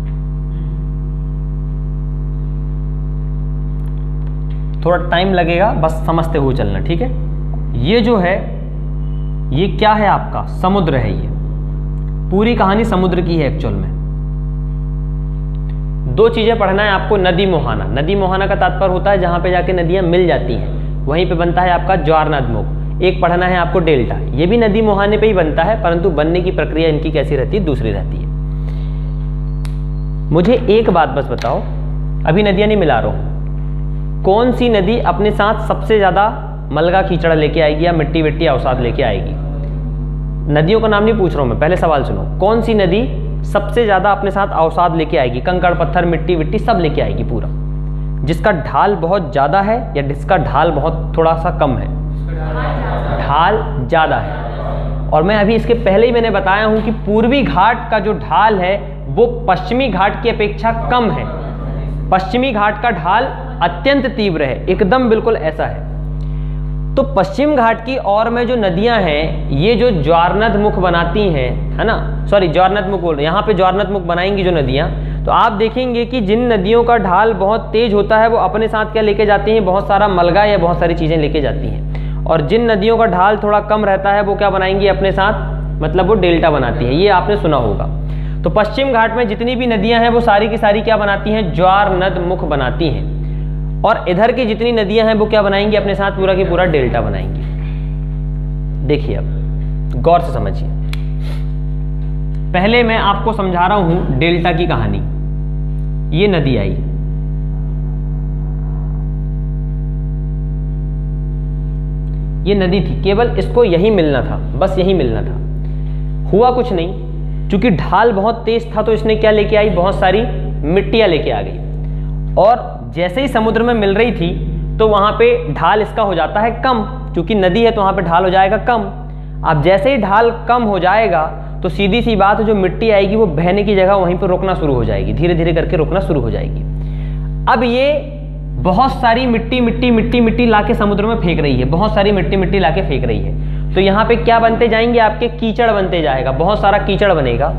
थोड़ा टाइम लगेगा, बस समझते हुए चलना, ठीक है। ये जो है ये क्या है आपका, समुद्र है। ये पूरी कहानी समुद्र की है एक्चुअल में। 2 चीजें पढ़ना है आपको, नदी मुहाना। नदी मुहाना का तात्पर्य होता है जहां पे जाके नदियां मिल जाती हैं, वहीं पे बनता है आपका ज्वारनद मुख। एक पढ़ना है आपको डेल्टा, ये भी नदी मुहाने पे ही बनता है, परंतु बनने की प्रक्रिया इनकी कैसी रहती है, दूसरी रहती है। मुझे एक बात बस बताओ, अभी नदियां नहीं मिला रहा हूं, कौन सी नदी अपने साथ सबसे ज्यादा मलगा कीचड़ लेके आएगी या मिट्टी विट्टी अवसाद लेके आएगी? नदियों का नाम नहीं पूछ रहा हूं मैं, पहले सवाल सुनो। कौन सी नदी सबसे ज्यादा अपने साथ अवसाद लेके आएगी, कंकड़ पत्थर मिट्टी विट्टी सब लेके आएगी पूरा, जिसका ढाल बहुत ज्यादा है या जिसका ढाल बहुत थोड़ा सा कम है? ढाल ज्यादा है। और मैं अभी इसके पहले ही मैंने बताया हूं कि पूर्वी घाट का जो ढाल है वो पश्चिमी घाट की अपेक्षा कम है। पश्चिमी घाट का ढाल अत्यंत तीव्र है, एकदम बिल्कुल ऐसा है। तो पश्चिम घाट की ओर में जो नदियां हैं, ये जो ज्वारनद मुख बनाती हैं, है ना, सॉरी ज्वारनद मुख बोल रहे हैं, यहाँ पे ज्वारनद मुख बनाएंगी जो नदियां, तो आप देखेंगे कि जिन नदियों का ढाल बहुत तेज होता है वो अपने साथ क्या लेके जाती हैं, बहुत सारा मलगा या बहुत सारी चीज़ें लेके जाती हैं, और जिन नदियों का ढाल थोड़ा कम रहता है वो क्या बनाएंगी अपने साथ, मतलब वो डेल्टा बनाती है। ये आपने सुना होगा। तो पश्चिम घाट में जितनी भी नदियां हैं वो सारी की सारी क्या बनाती हैं, ज्वार नद मुख बनाती हैं, और इधर की जितनी नदियां हैं वो क्या बनाएंगी अपने साथ, पूरा की पूरा डेल्टा बनाएंगी। देखिए अब गौर से समझिए, पहले मैं आपको समझा रहा हूं डेल्टा की कहानी। ये नदी आई, ये नदी थी, केवल इसको यही मिलना था, बस यही मिलना था। हुआ कुछ नहीं, क्योंकि ढाल बहुत तेज था तो इसने क्या लेके आई, बहुत सारी मिट्टियां लेके आ गई, और जैसे ही समुद्र में मिल रही थी तो वहां पे ढाल इसका हो जाता है कम, क्योंकि नदी है तो वहां पे ढाल हो जाएगा कम। अब जैसे ही ढाल कम हो जाएगा तो सीधी सी बात, जो मिट्टी आएगी वो बहने की जगह वहीं पर रुकना शुरू हो जाएगी, धीरे धीरे करके रुकना शुरू हो जाएगी। अब ये बहुत सारी मिट्टी मिट्टी मिट्टी मिट्टी लाके समुद्र में फेंक रही है, बहुत सारी मिट्टी मिट्टी लाके फेंक रही है, तो यहाँ पे क्या बनते जाएंगे, आपके कीचड़ बनते जाएगा, बहुत सारा कीचड़ बनेगा।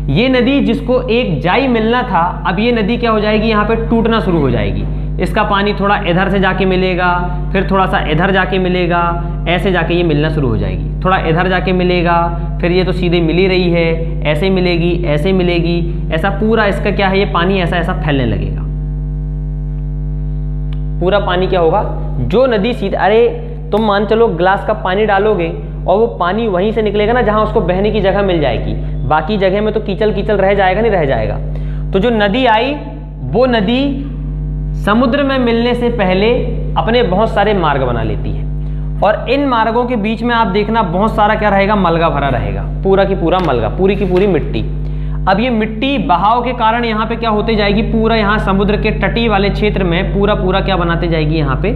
ये नदी जिसको एक जाई मिलना था, अब ये नदी क्या हो जाएगी, यहाँ पे टूटना शुरू हो जाएगी। इसका पानी थोड़ा इधर से जाके मिलेगा, फिर थोड़ा सा इधर जाके मिलेगा, ऐसे जाके ये मिलना शुरू हो जाएगी। थोड़ा इधर जाके मिलेगा, फिर ये तो सीधे मिल ही रही है, ऐसे मिलेगी, ऐसे मिलेगी, ऐसा पूरा इसका क्या है, ये पानी ऐसा ऐसा फैलने लगेगा। पूरा पानी क्या होगा, जो नदी सीधे, अरे तुम मान चलो ग्लास का पानी डालोगे और वो पानी वहीं से निकलेगा ना जहां उसको बहने की जगह मिल जाएगी, बाकी जगह में तो कीचल कीचल रह जाएगा, नहीं रह जाएगा। तो जो नदी आई वो नदी समुद्र में मिलने से पहले अपने बहुत सारे मार्ग बना लेती है, और इन मार्गों के बीच में आप देखना बहुत सारा क्या रहेगा, मलगा भरा रहेगा, पूरा की पूरा मलगा, पूरी की पूरी मिट्टी। अब ये मिट्टी बहाव के कारण यहाँ पे क्या होते जाएगी, पूरा यहाँ समुद्र के तटीय वाले क्षेत्र में पूरा पूरा क्या बनाते जाएगी, यहाँ पे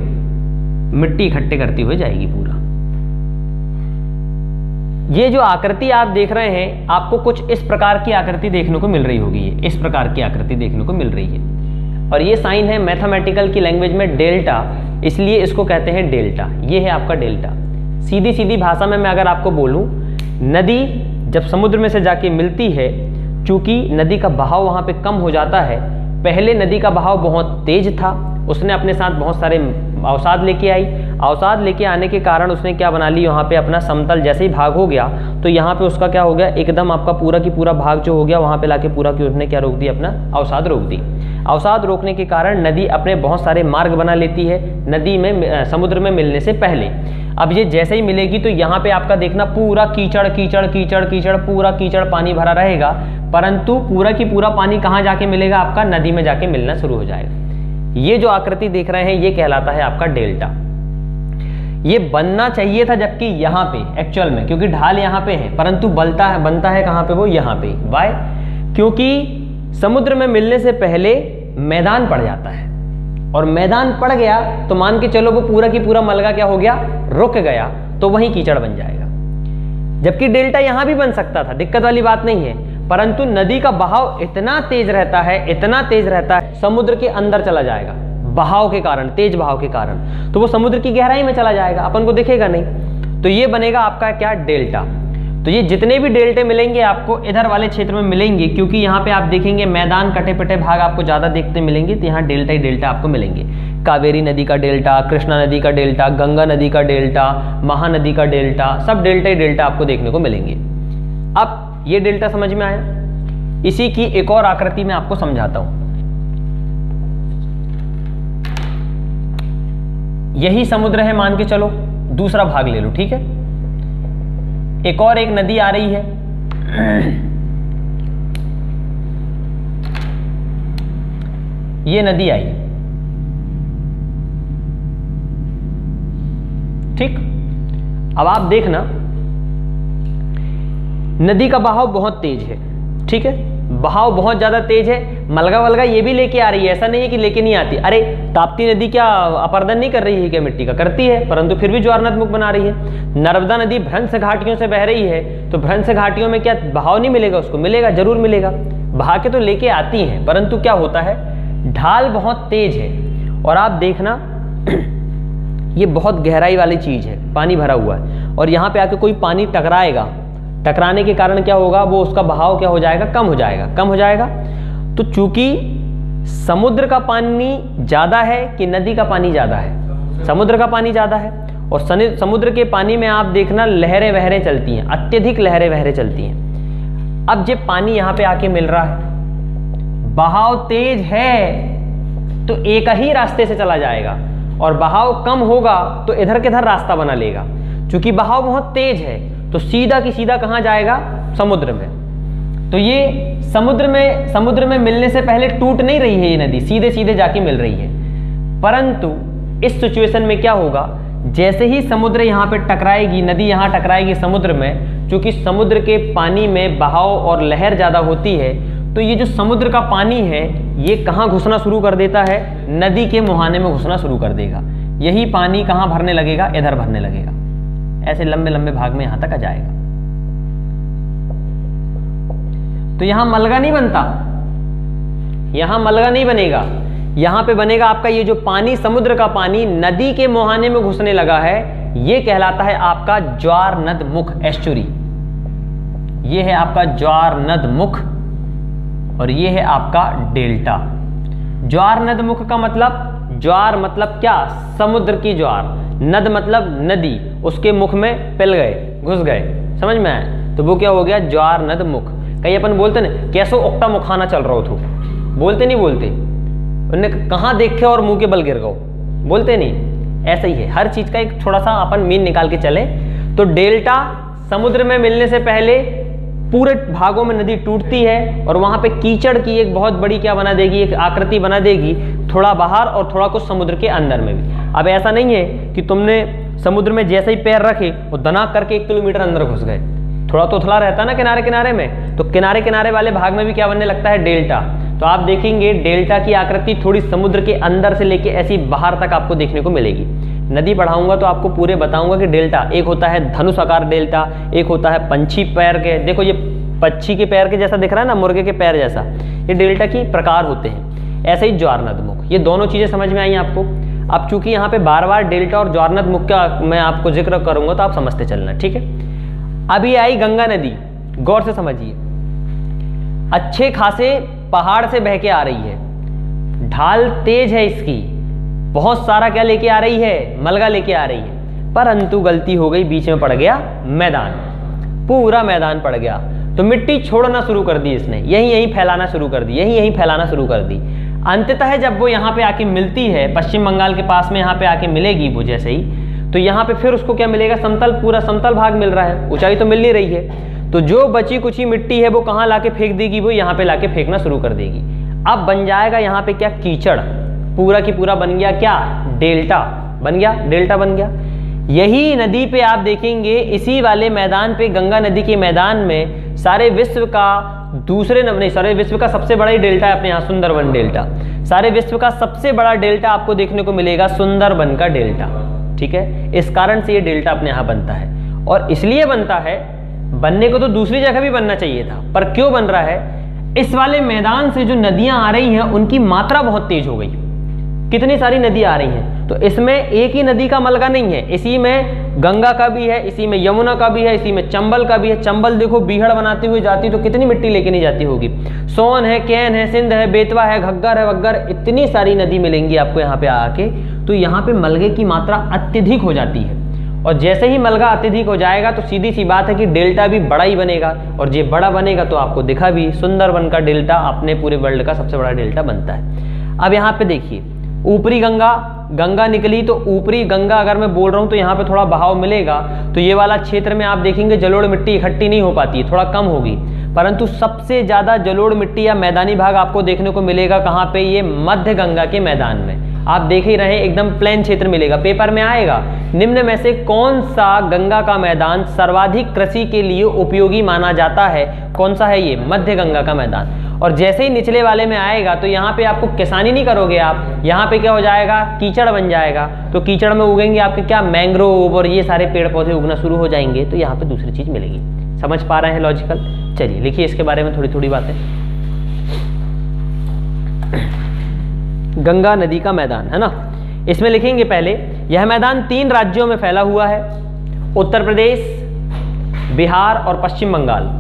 मिट्टी इकट्ठे करती हुई जाएगी पूरा। ये जो आकृति आप देख रहे हैं, आपको कुछ इस प्रकार की आकृति देखने को मिल रही होगी, ये इस प्रकार की आकृति देखने को मिल रही है, और ये साइन है मैथमेटिकल की लैंग्वेज में डेल्टा, इसलिए इसको कहते हैं डेल्टा। ये है आपका डेल्टा। सीधी सीधी भाषा में मैं अगर आपको बोलूं, नदी जब समुद्र में से जाके मिलती है, चूंकि नदी का बहाव वहां पे कम हो जाता है, पहले नदी का बहाव बहुत तेज था, उसने अपने साथ बहुत सारे अवसाद लेके आई, अवसाद लेके आने के कारण उसने क्या बना ली, यहाँ पे अपना समतल जैसे ही भाग हो गया तो यहाँ पे उसका क्या हो गया, एकदम आपका पूरा की पूरा भाग जो हो गया वहाँ पे लाके पूरा की उसने क्या रोक दी, अपना अवसाद रोक दी। अवसाद रोकने के कारण नदी अपने बहुत सारे मार्ग बना लेती है नदी में, समुद्र में मिलने से पहले। अब ये जैसे ही मिलेगी तो यहाँ पे आपका देखना पूरा कीचड़ कीचड़ कीचड़ कीचड़, पूरा कीचड़ पानी भरा रहेगा, परंतु पूरा की पूरा पानी कहाँ जाके मिलेगा, आपका नदी में जाके मिलना शुरू हो जाएगा। ये जो आकृति देख रहे हैं ये कहलाता है आपका डेल्टा। ये बनना चाहिए था जबकि यहाँ पे एक्चुअल में, क्योंकि ढाल यहाँ पे है, परंतु बनता है कहाँ पे, वो यहाँ पे। वाई? क्योंकि समुद्र में मिलने से पहले मैदान पड़ जाता है, और मैदान पड़ गया तो मान के चलो वो पूरा की पूरा मलगा क्या हो गया, रुक गया, तो वहीं कीचड़ बन जाएगा। जबकि डेल्टा यहां भी बन सकता था, दिक्कत वाली बात नहीं है, परंतु नदी का बहाव इतना तेज रहता है, इतना तेज रहता है, समुद्र के अंदर चला जाएगा बहाव के कारण, तेज बहाव के कारण, तो वो समुद्र की गहराई में चला जाएगा, अपन को दिखेगा नहीं। तो ये बनेगा आपका क्या, डेल्टा। तो ये जितने भी डेल्टे मिलेंगे आपको इधर वाले क्षेत्र में मिलेंगे, क्योंकि यहाँ पे आप देखेंगे मैदान कटे पिटे भाग आपको ज्यादा देखते मिलेंगे, तो यहाँ डेल्टा ही डेल्टा आपको मिलेंगे। कावेरी नदी का डेल्टा, कृष्णा नदी का डेल्टा, गंगा नदी का डेल्टा, महानदी का डेल्टा, सब डेल्टा ही डेल्टा आपको देखने को मिलेंगे। अब ये डेल्टा समझ में आया? इसी की एक और आकृति में आपको समझाता हूं। यही समुद्र है मान के चलो, दूसरा भाग ले लो, ठीक है। एक और एक नदी आ रही है, ये नदी आई, ठीक। अब आप देखना नदी का बहाव बहुत तेज है, ठीक है, बहाव बहुत ज्यादा तेज है, मलगा वलगा ये भी लेके आ रही है, ऐसा नहीं है कि लेके नहीं आती। अरे ताप्ती नदी क्या अपर्दन नहीं कर रही है क्या मिट्टी का, करती है, परंतु फिर भी ज्वार नदमुख बना रही है। नर्मदा नदी भ्रंश घाटियों से बह रही है, तो भ्रंश घाटियों में क्या बहाव नहीं मिलेगा उसको, मिलेगा, जरूर मिलेगा, बहा के तो लेके आती हैं, परंतु क्या होता है, ढाल बहुत तेज है, और आप देखना ये बहुत गहराई वाली चीज है, पानी भरा हुआ है, और यहाँ पे आके कोई पानी टकराएगा, टकराने के कारण क्या होगा, वो उसका बहाव क्या हो जाएगा, कम हो जाएगा, कम हो जाएगा। तो चूंकि समुद्र का पानी ज़्यादा है कि नदी का पानी ज़्यादा है, समुद्र का पानी ज़्यादा है, और समुद्र के पानी में आप देखना लहरें वहरें चलती हैं, अत्यधिक लहरें वहरें चलती हैं। अब जब पानी यहाँ पे आके मिल रहा है, बहाव तेज है तो एक ही रास्ते से चला जाएगा, और बहाव कम होगा तो इधर किधर रास्ता बना लेगा। क्योंकि बहाव बहुत तेज है तो सीधा की सीधा कहाँ जाएगा, समुद्र में। तो ये समुद्र में मिलने से पहले टूट नहीं रही है ये नदी, सीधे सीधे जाके मिल रही है। परंतु इस सिचुएशन में क्या होगा, जैसे ही समुद्र यहाँ पे टकराएगी, नदी यहाँ टकराएगी समुद्र में, क्योंकि समुद्र के पानी में बहाव और लहर ज़्यादा होती है, तो ये जो समुद्र का पानी है ये कहाँ घुसना शुरू कर देता है, नदी के मुहाने में घुसना शुरू कर देगा। यही पानी कहाँ भरने लगेगा, इधर भरने लगेगा, ऐसे लंबे लंबे भाग में यहाँ तक आ जाएगा। तो यहाँ मलगा नहीं बनता, यहाँ मलगा नहीं बनेगा, यहाँ पे बनेगा आपका ये जो पानी, समुद्र का पानी नदी के मुहाने में घुसने लगा है, ये कहलाता है आपका ज्वार नद मुख, एस्चुरी। ये है आपका ज्वार नद मुख और ये है आपका डेल्टा। ज्वार नद मुख का मतलब, ज्वार मतलब क्या, समुद्र की ज्वार, नद मतलब नदी, उसके मुख में पिल गए, घुस गए, समझ में आया, तो वो क्या हो गया, ज्वार नद मुख। कहीं अपन बोलते ना कैसो उक्टा मुखाना चल रहा हो, तो बोलते नहीं बोलते, उन्हें कहाँ देखे और मुंह के बल गिर गो, बोलते नहीं। ऐसा ही है, हर चीज का एक थोड़ा सा अपन मीन निकाल के चले। तो डेल्टा समुद्र में मिलने से पहले पूरे भागों में नदी टूटती है और वहां पे कीचड़ की एक बहुत बड़ी क्या बना देगी, एक आकृति बना देगी, थोड़ा बाहर और थोड़ा कुछ समुद्र के अंदर में भी। अब ऐसा नहीं है कि तुमने समुद्र में जैसे ही पैर रखे वो दनाक करके 1 किलोमीटर अंदर घुस गए, थोड़ा तो उथला रहता ना किनारे किनारे में, तो किनारे किनारे वाले भाग में भी क्या बनने लगता है, डेल्टा। तो आप देखेंगे डेल्टा की आकृति थोड़ी समुद्र के अंदर से लेके ऐसी बाहर तक आपको देखने को मिलेगी। नदी पढ़ाऊंगा तो आपको पूरे बताऊंगा कि डेल्टा एक होता है धनुष आकार डेल्टा, एक होता है पंछी पैर के, देखो ये पक्षी के पैर के जैसा दिख रहा है ना, मुर्गे के पैर जैसा, ये डेल्टा की प्रकार होते हैं। ऐसे ही ज्वारनद मुख, ये दोनों चीजें समझ में आई आपको। अब चूंकि यहाँ पे बार बार डेल्टा और ज्वारनद मुख का मैं आपको जिक्र करूंगा तो आप समझते चलना, ठीक है। अभी आई गंगा नदी, गौर से समझिए, अच्छे खासे पहाड़ से बह के आ रही है, ढाल तेज है इसकी, बहुत सारा क्या लेके आ रही है, मलगा लेके आ रही है। परंतु गलती हो गई, बीच में पड़ गया मैदान, पूरा मैदान पड़ गया, तो मिट्टी छोड़ना शुरू कर दी इसने, यहीं फैलाना शुरू कर दी, यहीं फैलाना शुरू कर दी। अंततः जब वो यहाँ पे आके मिलती है, पश्चिम बंगाल के पास में यहाँ पे आके मिलेगी वो जैसे ही, तो यहाँ पे फिर उसको क्या मिलेगा, समतल, पूरा समतल भाग मिल रहा है, ऊंचाई तो मिल नहीं रही है। तो जो बची कुची मिट्टी है वो कहाँ लाके फेंक देगी, वो यहाँ पे लाके फेंकना शुरू कर देगी। अब बन जाएगा यहाँ पे क्या, कीचड़, पूरा की पूरा बन गया क्या, डेल्टा बन गया, डेल्टा बन गया। यही नदी पे आप देखेंगे, इसी वाले मैदान पे, गंगा नदी के मैदान में सारे विश्व का सारे विश्व का सबसे बड़ा ही डेल्टा है अपने यहाँ, सुंदरबन डेल्टा। सारे विश्व का सबसे बड़ा डेल्टा आपको देखने को मिलेगा, सुंदरबन का डेल्टा, ठीक है। इस कारण से ये डेल्टा अपने यहाँ बनता है, और इसलिए बनता है, बनने को तो दूसरी जगह भी बनना चाहिए था, पर क्यों बन रहा है, इस वाले मैदान से जो नदियां आ रही हैं उनकी मात्रा बहुत तेज हो गई, कितनी सारी नदी आ रही हैं। तो इसमें एक ही नदी का मलगा नहीं है, इसी में गंगा का भी है, इसी में यमुना का भी है, इसी में चंबल का भी है। चंबल देखो बीहड़ बनाते हुए जाती तो कितनी मिट्टी लेके नहीं जाती होगी। सोन है, कैन है, सिंध है, बेतवा है, घग्गर है, वग्गर, इतनी सारी नदी मिलेंगी आपको यहाँ पे आके। तो यहाँ पे मलगे की मात्रा अत्यधिक हो जाती है, और जैसे ही मलगा अत्यधिक हो जाएगा तो सीधी सी बात है कि डेल्टा भी बड़ा ही बनेगा, और ये बड़ा बनेगा तो आपको दिखा भी, सुंदरबन का डेल्टा अपने पूरे वर्ल्ड का सबसे बड़ा डेल्टा बनता है। अब यहाँ पे देखिए, ऊपरी गंगा निकली, तो ऊपरी गंगा अगर मैं बोल रहा हूँ तो यहाँ पे थोड़ा बहाव मिलेगा, तो ये वाला क्षेत्र में आप देखेंगे जलोढ़ मिट्टी इकट्ठी नहीं हो पाती है, थोड़ा कम होगी। परंतु सबसे ज्यादा जलोढ़ मिट्टी या मैदानी भाग आपको देखने को मिलेगा कहाँ पे, ये मध्य गंगा के मैदान में। आप देख ही रहे, एकदम प्लेन क्षेत्र मिलेगा, पेपर में आएगा, निम्न में से कौन सा गंगा का मैदान सर्वाधिक कृषि के लिए उपयोगी माना जाता है, कौन सा है, ये मध्य गंगा का मैदान। और जैसे ही निचले वाले में आएगा तो यहाँ पे आपको किसानी नहीं करोगे आप, यहाँ पे क्या हो जाएगा, कीचड़ बन जाएगा। तो कीचड़ में उगेंगे आपके क्या, मैंग्रोव और ये सारे पेड़ पौधे उगना शुरू हो जाएंगे, तो यहाँ पे दूसरी चीज मिलेगी। समझ पा रहे हैं लॉजिकल? चलिए लिखिए इसके बारे में थोड़ी थोड़ी बातें। गंगा नदी का मैदान है ना, इसमें लिखेंगे पहले, यह मैदान 3 राज्यों में फैला हुआ है, उत्तर प्रदेश, बिहार और पश्चिम बंगाल।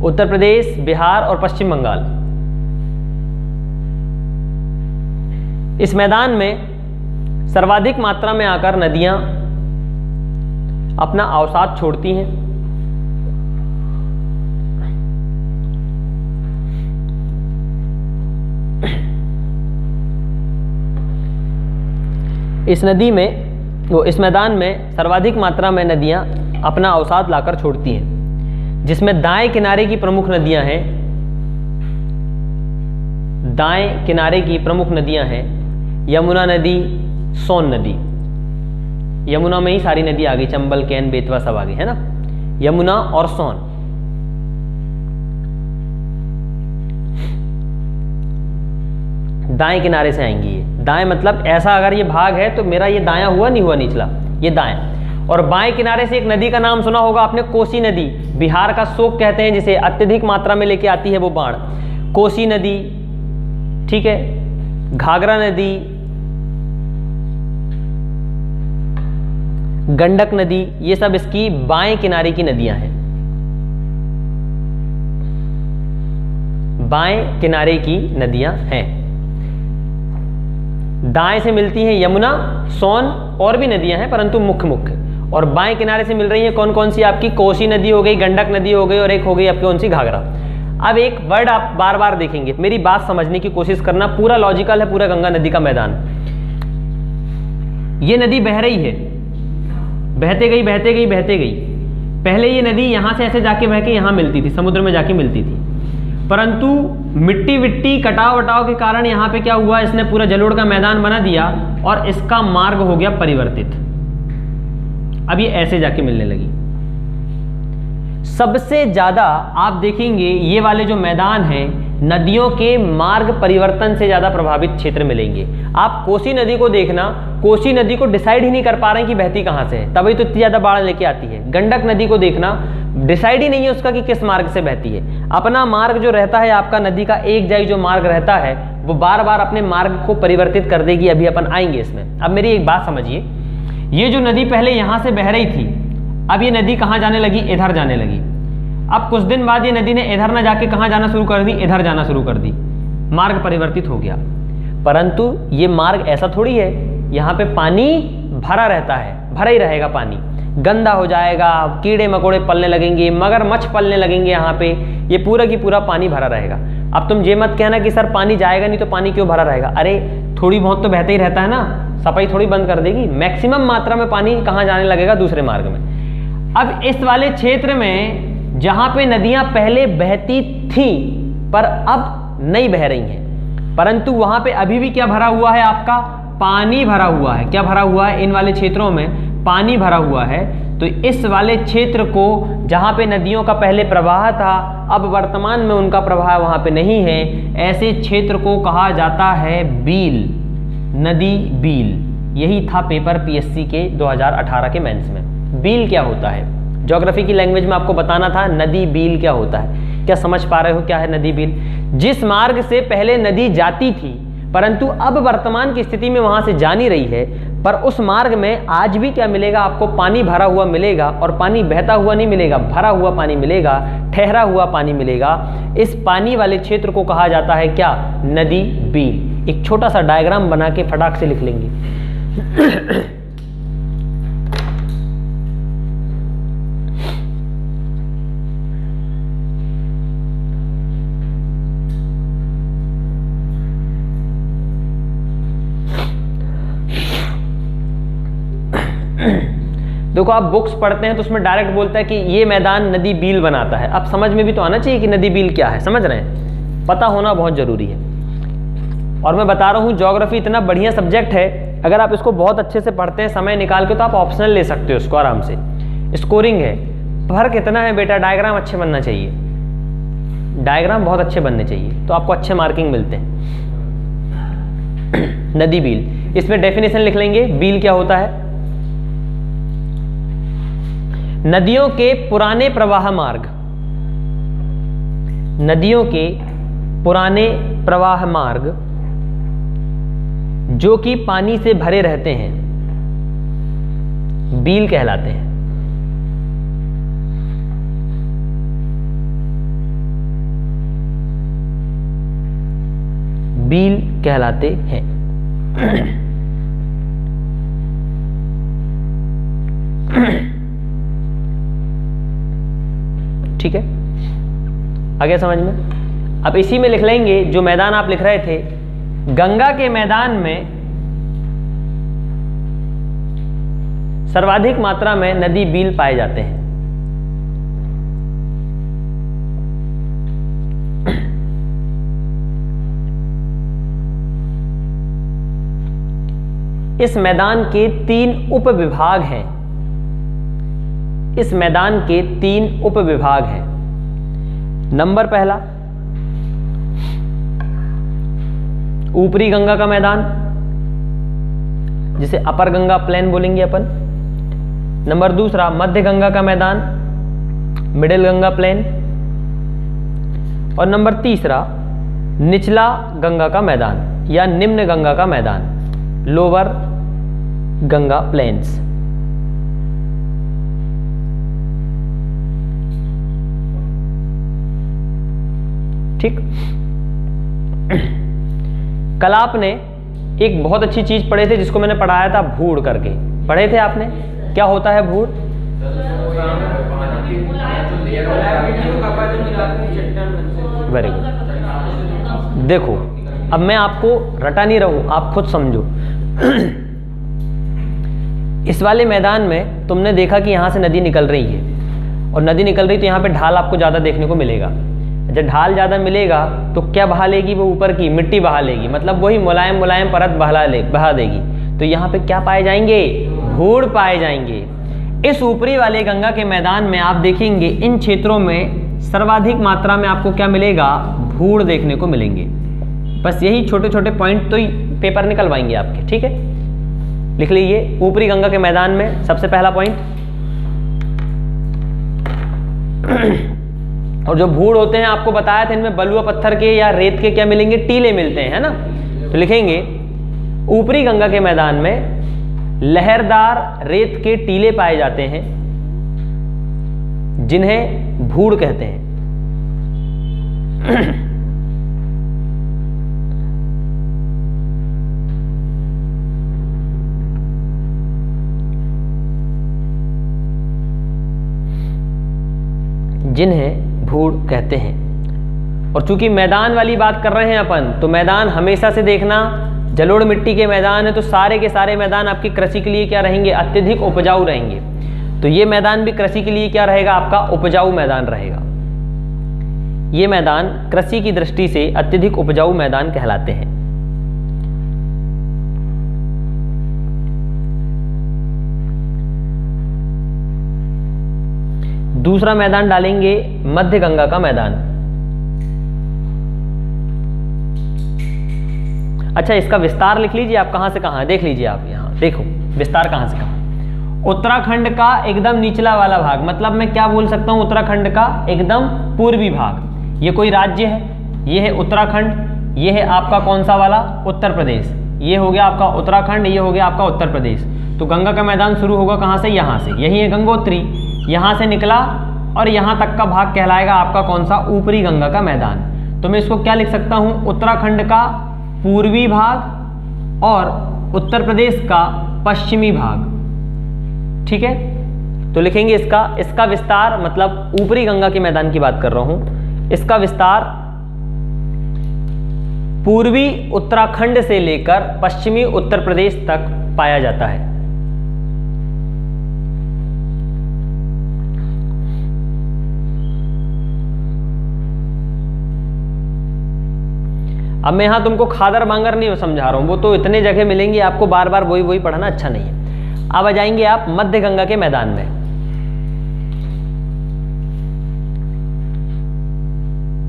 उत्तर प्रदेश, बिहार और पश्चिम बंगाल। इस मैदान में सर्वाधिक मात्रा में आकर नदियां अपना अवसाद छोड़ती हैं। इस मैदान में सर्वाधिक मात्रा में नदियां अपना अवसाद लाकर छोड़ती हैं, जिसमें दाएं किनारे की प्रमुख नदियां हैं। दाएं किनारे की प्रमुख नदियां हैं यमुना नदी, सोन नदी। यमुना में ही सारी नदी आ गई, चंबल, कैन, बेतवा सब आ गई, है ना। यमुना और सोन। दाएं किनारे से आएंगी ये। दाएं मतलब ऐसा, अगर ये भाग है तो मेरा ये दायां हुआ, नहीं हुआ निचला, ये दाएं। और बाएं किनारे से एक नदी का नाम सुना होगा आपने, कोसी नदी। बिहार का शोक कहते हैं जिसे, अत्यधिक मात्रा में लेके आती है वो बाढ़। कोसी नदी, ठीक है, घाघरा नदी, गंडक नदी, ये सब इसकी बाएं किनारे की नदियां हैं। बाएं किनारे की नदियां हैं। दाएं से मिलती हैं यमुना, सोन, और भी नदियां हैं परंतु मुख्य। और बाएं किनारे से मिल रही है कौन कौन सी? आपकी कोसी नदी हो गई, गंडक नदी हो गई, और एक हो गई आपकी कौन सी? घाघरा। अब एक वर्ड आप बार बार देखेंगे, मेरी बात समझने की कोशिश करना, पूरा लॉजिकल है, पूरा गंगा नदी का मैदान। ये नदी बह रही है, बहते गई बहते गई बहते गई। पहले ये नदी यहां से ऐसे जाके बह के यहां मिलती थी, समुद्र में जाके मिलती थी, परंतु मिट्टी विट्टी कटाव वटाव के कारण यहाँ पे क्या हुआ, इसने पूरा जलोढ़ का मैदान बना दिया और इसका मार्ग हो गया परिवर्तित। अब ये ऐसे जाके मिलने लगी। सबसे ज्यादा आप देखेंगे ये वाले जो मैदान हैं, नदियों के मार्ग परिवर्तन से ज्यादा प्रभावित क्षेत्र मिलेंगे। आप कोसी नदी को देखना, कोसी नदी को डिसाइड ही नहीं कर पा रहे हैं कि बहती कहां से है, तभी तो इतनी ज्यादा बाढ़ लेके आती है। गंडक नदी को देखना, डिसाइड ही नहीं है उसका कि किस मार्ग से बहती है। अपना मार्ग जो रहता है आपका, नदी का एक जाई जो मार्ग रहता है, वो बार बार अपने मार्ग को परिवर्तित कर देगी। अभी अपन आएंगे इसमें। अब मेरी एक बात समझिए, ये जो नदी पहले यहां से बह रही थी, अब ये नदी कहां जाने लगी? इधर जाने लगी। अब कुछ दिन बाद ये नदी ने इधर ना जाके कहां जाना शुरू कर दी? इधर जाना शुरू कर दी। मार्ग परिवर्तित हो गया। परंतु ये मार्ग ऐसा थोड़ी है, यहाँ पे पानी भरा रहता है, भरा ही रहेगा पानी, गंदा हो जाएगा, कीड़े मकोड़े पलने लगेंगे, मगरमच्छ पलने लगेंगे, यहाँ पे ये पूरा की पूरा पानी भरा रहेगा। अब तुम ये मत कहना कि सर पानी जाएगा नहीं तो पानी क्यों भरा रहेगा। अरे थोड़ी बहुत तो बहते ही रहता है ना, सफाई थोड़ी बंद कर देगी। मैक्सिमम मात्रा में पानी कहाँ जाने लगेगा? दूसरे मार्ग में। अब इस वाले क्षेत्र में जहां पे नदियां पहले बहती थी पर अब नहीं बह रही हैं, परंतु वहां पे अभी भी क्या भरा हुआ है? आपका पानी भरा हुआ है। क्या भरा हुआ है? इन वाले क्षेत्रों में पानी भरा हुआ है। तो इस वाले क्षेत्र को, जहां पे नदियों का पहले प्रवाह था, अब वर्तमान में उनका प्रवाह वहां पे नहीं है, ऐसे क्षेत्र को कहा जाता है बील, नदी बील। यही था पेपर पीएससी के 2018 के मेंस में। बील क्या होता है? ज्योग्राफी की लैंग्वेज में आपको बताना था नदी बील क्या होता है। क्या समझ पा रहे हो क्या है नदी बील? जिस मार्ग से पहले नदी जाती थी परंतु अब वर्तमान की स्थिति में वहां से जा नहीं रही है, पर उस मार्ग में आज भी क्या मिलेगा आपको? पानी भरा हुआ मिलेगा। और पानी बहता हुआ नहीं मिलेगा, भरा हुआ पानी मिलेगा, ठहरा हुआ पानी मिलेगा। इस पानी वाले क्षेत्र को कहा जाता है क्या? नदी बील। एक छोटा सा डायग्राम बना के फटाक से लिख लेंगे। देखो आप बुक्स पढ़ते हैं तो उसमें डायरेक्ट बोलता है कि ये मैदान नदी बील बनाता है। अब समझ में भी तो आना चाहिए कि नदी बील क्या है, समझ रहे हैं? पता होना बहुत जरूरी है। और मैं बता रहा हूँ ज्योग्राफी इतना बढ़िया सब्जेक्ट है, अगर आप इसको बहुत अच्छे से पढ़ते हैं समय निकाल के, तो आप ऑप्शनल ले सकते हो इसको आराम से। स्कोरिंग है। फर्क इतना है बेटा, डायग्राम अच्छे बनना चाहिए, डायग्राम बहुत अच्छे बनने चाहिए, तो आपको अच्छे मार्किंग मिलते हैं। नदी बील, इसमें डेफिनेशन लिख लेंगे। बील क्या होता है? नदियों के पुराने प्रवाह मार्ग, नदियों के पुराने प्रवाह मार्ग जो कि पानी से भरे रहते हैं, बील कहलाते हैं। बील कहलाते हैं। ठीक है, आ गया समझ में। अब इसी में लिख लेंगे जो मैदान आप लिख रहे थे, गंगा के मैदान में सर्वाधिक मात्रा में नदी बील पाए जाते हैं। इस मैदान के 3 उपविभाग हैं। इस मैदान के 3 उपविभाग हैं। नंबर पहला, ऊपरी गंगा का मैदान, जिसे अपर गंगा प्लेन बोलेंगे अपन। नंबर दूसरा, मध्य गंगा का मैदान, मिडिल गंगा प्लेन। और नंबर तीसरा, निचला गंगा का मैदान या निम्न गंगा का मैदान, लोअर गंगा प्लेन्स। ठीक। कल आपने एक बहुत अच्छी चीज पढ़े थे जिसको मैंने पढ़ाया था भूड़ करके, पढ़े थे आपने? क्या होता है भूड़? Very good. देखो अब मैं आपको रटा नहीं रहूं, आप खुद समझो। इस वाले मैदान में तुमने देखा कि यहां से नदी निकल रही है, और नदी निकल रही तो यहाँ पे ढाल आपको ज्यादा देखने को मिलेगा। जब ढाल ज्यादा मिलेगा तो क्या बहा लेगी? वो ऊपर की मिट्टी बहा लेगी, मतलब वही मुलायम मुलायम परत बहा देगी। तो यहाँ पे क्या पाए जाएंगे? भूड़ पाए जाएंगे। इस ऊपरी वाले गंगा के मैदान में आप देखेंगे इन क्षेत्रों में सर्वाधिक मात्रा में आपको क्या मिलेगा? भूड़ देखने को मिलेंगे। बस यही छोटे छोटे पॉइंट तो पेपर निकलवाएंगे आपके। ठीक है, लिख लीजिए ऊपरी गंगा के मैदान में सबसे पहला पॉइंट। और जो भूड़ होते हैं आपको बताया था, इनमें बलुआ पत्थर के या रेत के क्या मिलेंगे? टीले मिलते हैं, है ना। तो लिखेंगे ऊपरी गंगा के मैदान में लहरदार रेत के टीले पाए जाते हैं जिन्हें भूड़ कहते हैं। जिन्हें भूड़ कहते हैं। और चूंकि मैदान वाली बात कर रहे हैं अपन, तो मैदान हमेशा से देखना, जलोढ़ मिट्टी के मैदान है तो सारे के सारे मैदान आपकी कृषि के लिए क्या रहेंगे? अत्यधिक उपजाऊ रहेंगे। तो ये मैदान भी कृषि के लिए क्या रहेगा? आपका उपजाऊ मैदान रहेगा। ये मैदान कृषि की दृष्टि से अत्यधिक उपजाऊ मैदान कहलाते हैं। दूसरा मैदान डालेंगे मध्य गंगा का मैदान। अच्छा, इसका विस्तार लिख लीजिए आप, कहां से कहां देख लीजिए आप, यहां देखो विस्तार कहां से कहां। उत्तराखंड का एकदम निचला वाला भाग, मतलब मैं क्या बोल सकता हूं? उत्तराखंड का एकदम पूर्वी भाग। ये कोई राज्य है, ये है उत्तराखंड, ये है आपका कौन सा वाला? उत्तर प्रदेश। ये हो गया आपका उत्तराखंड, ये हो गया आपका उत्तर प्रदेश। तो गंगा का मैदान शुरू होगा कहां से? यहां से। यही है गंगोत्री, यहां से निकला और यहां तक का भाग कहलाएगा आपका कौन सा? ऊपरी गंगा का मैदान। तो मैं इसको क्या लिख सकता हूं? उत्तराखंड का पूर्वी भाग और उत्तर प्रदेश का पश्चिमी भाग। ठीक है, तो लिखेंगे इसका विस्तार, मतलब ऊपरी गंगा के मैदान की बात कर रहा हूं, इसका विस्तार पूर्वी उत्तराखंड से लेकर पश्चिमी उत्तर प्रदेश तक पाया जाता है। अब मैं यहां तुमको खादर मांगर नहीं समझा रहा हूं, वो तो इतने जगह मिलेंगे आपको, बार बार वही पढ़ना अच्छा नहीं है। अब आ जाएंगे आप मध्य गंगा के मैदान में।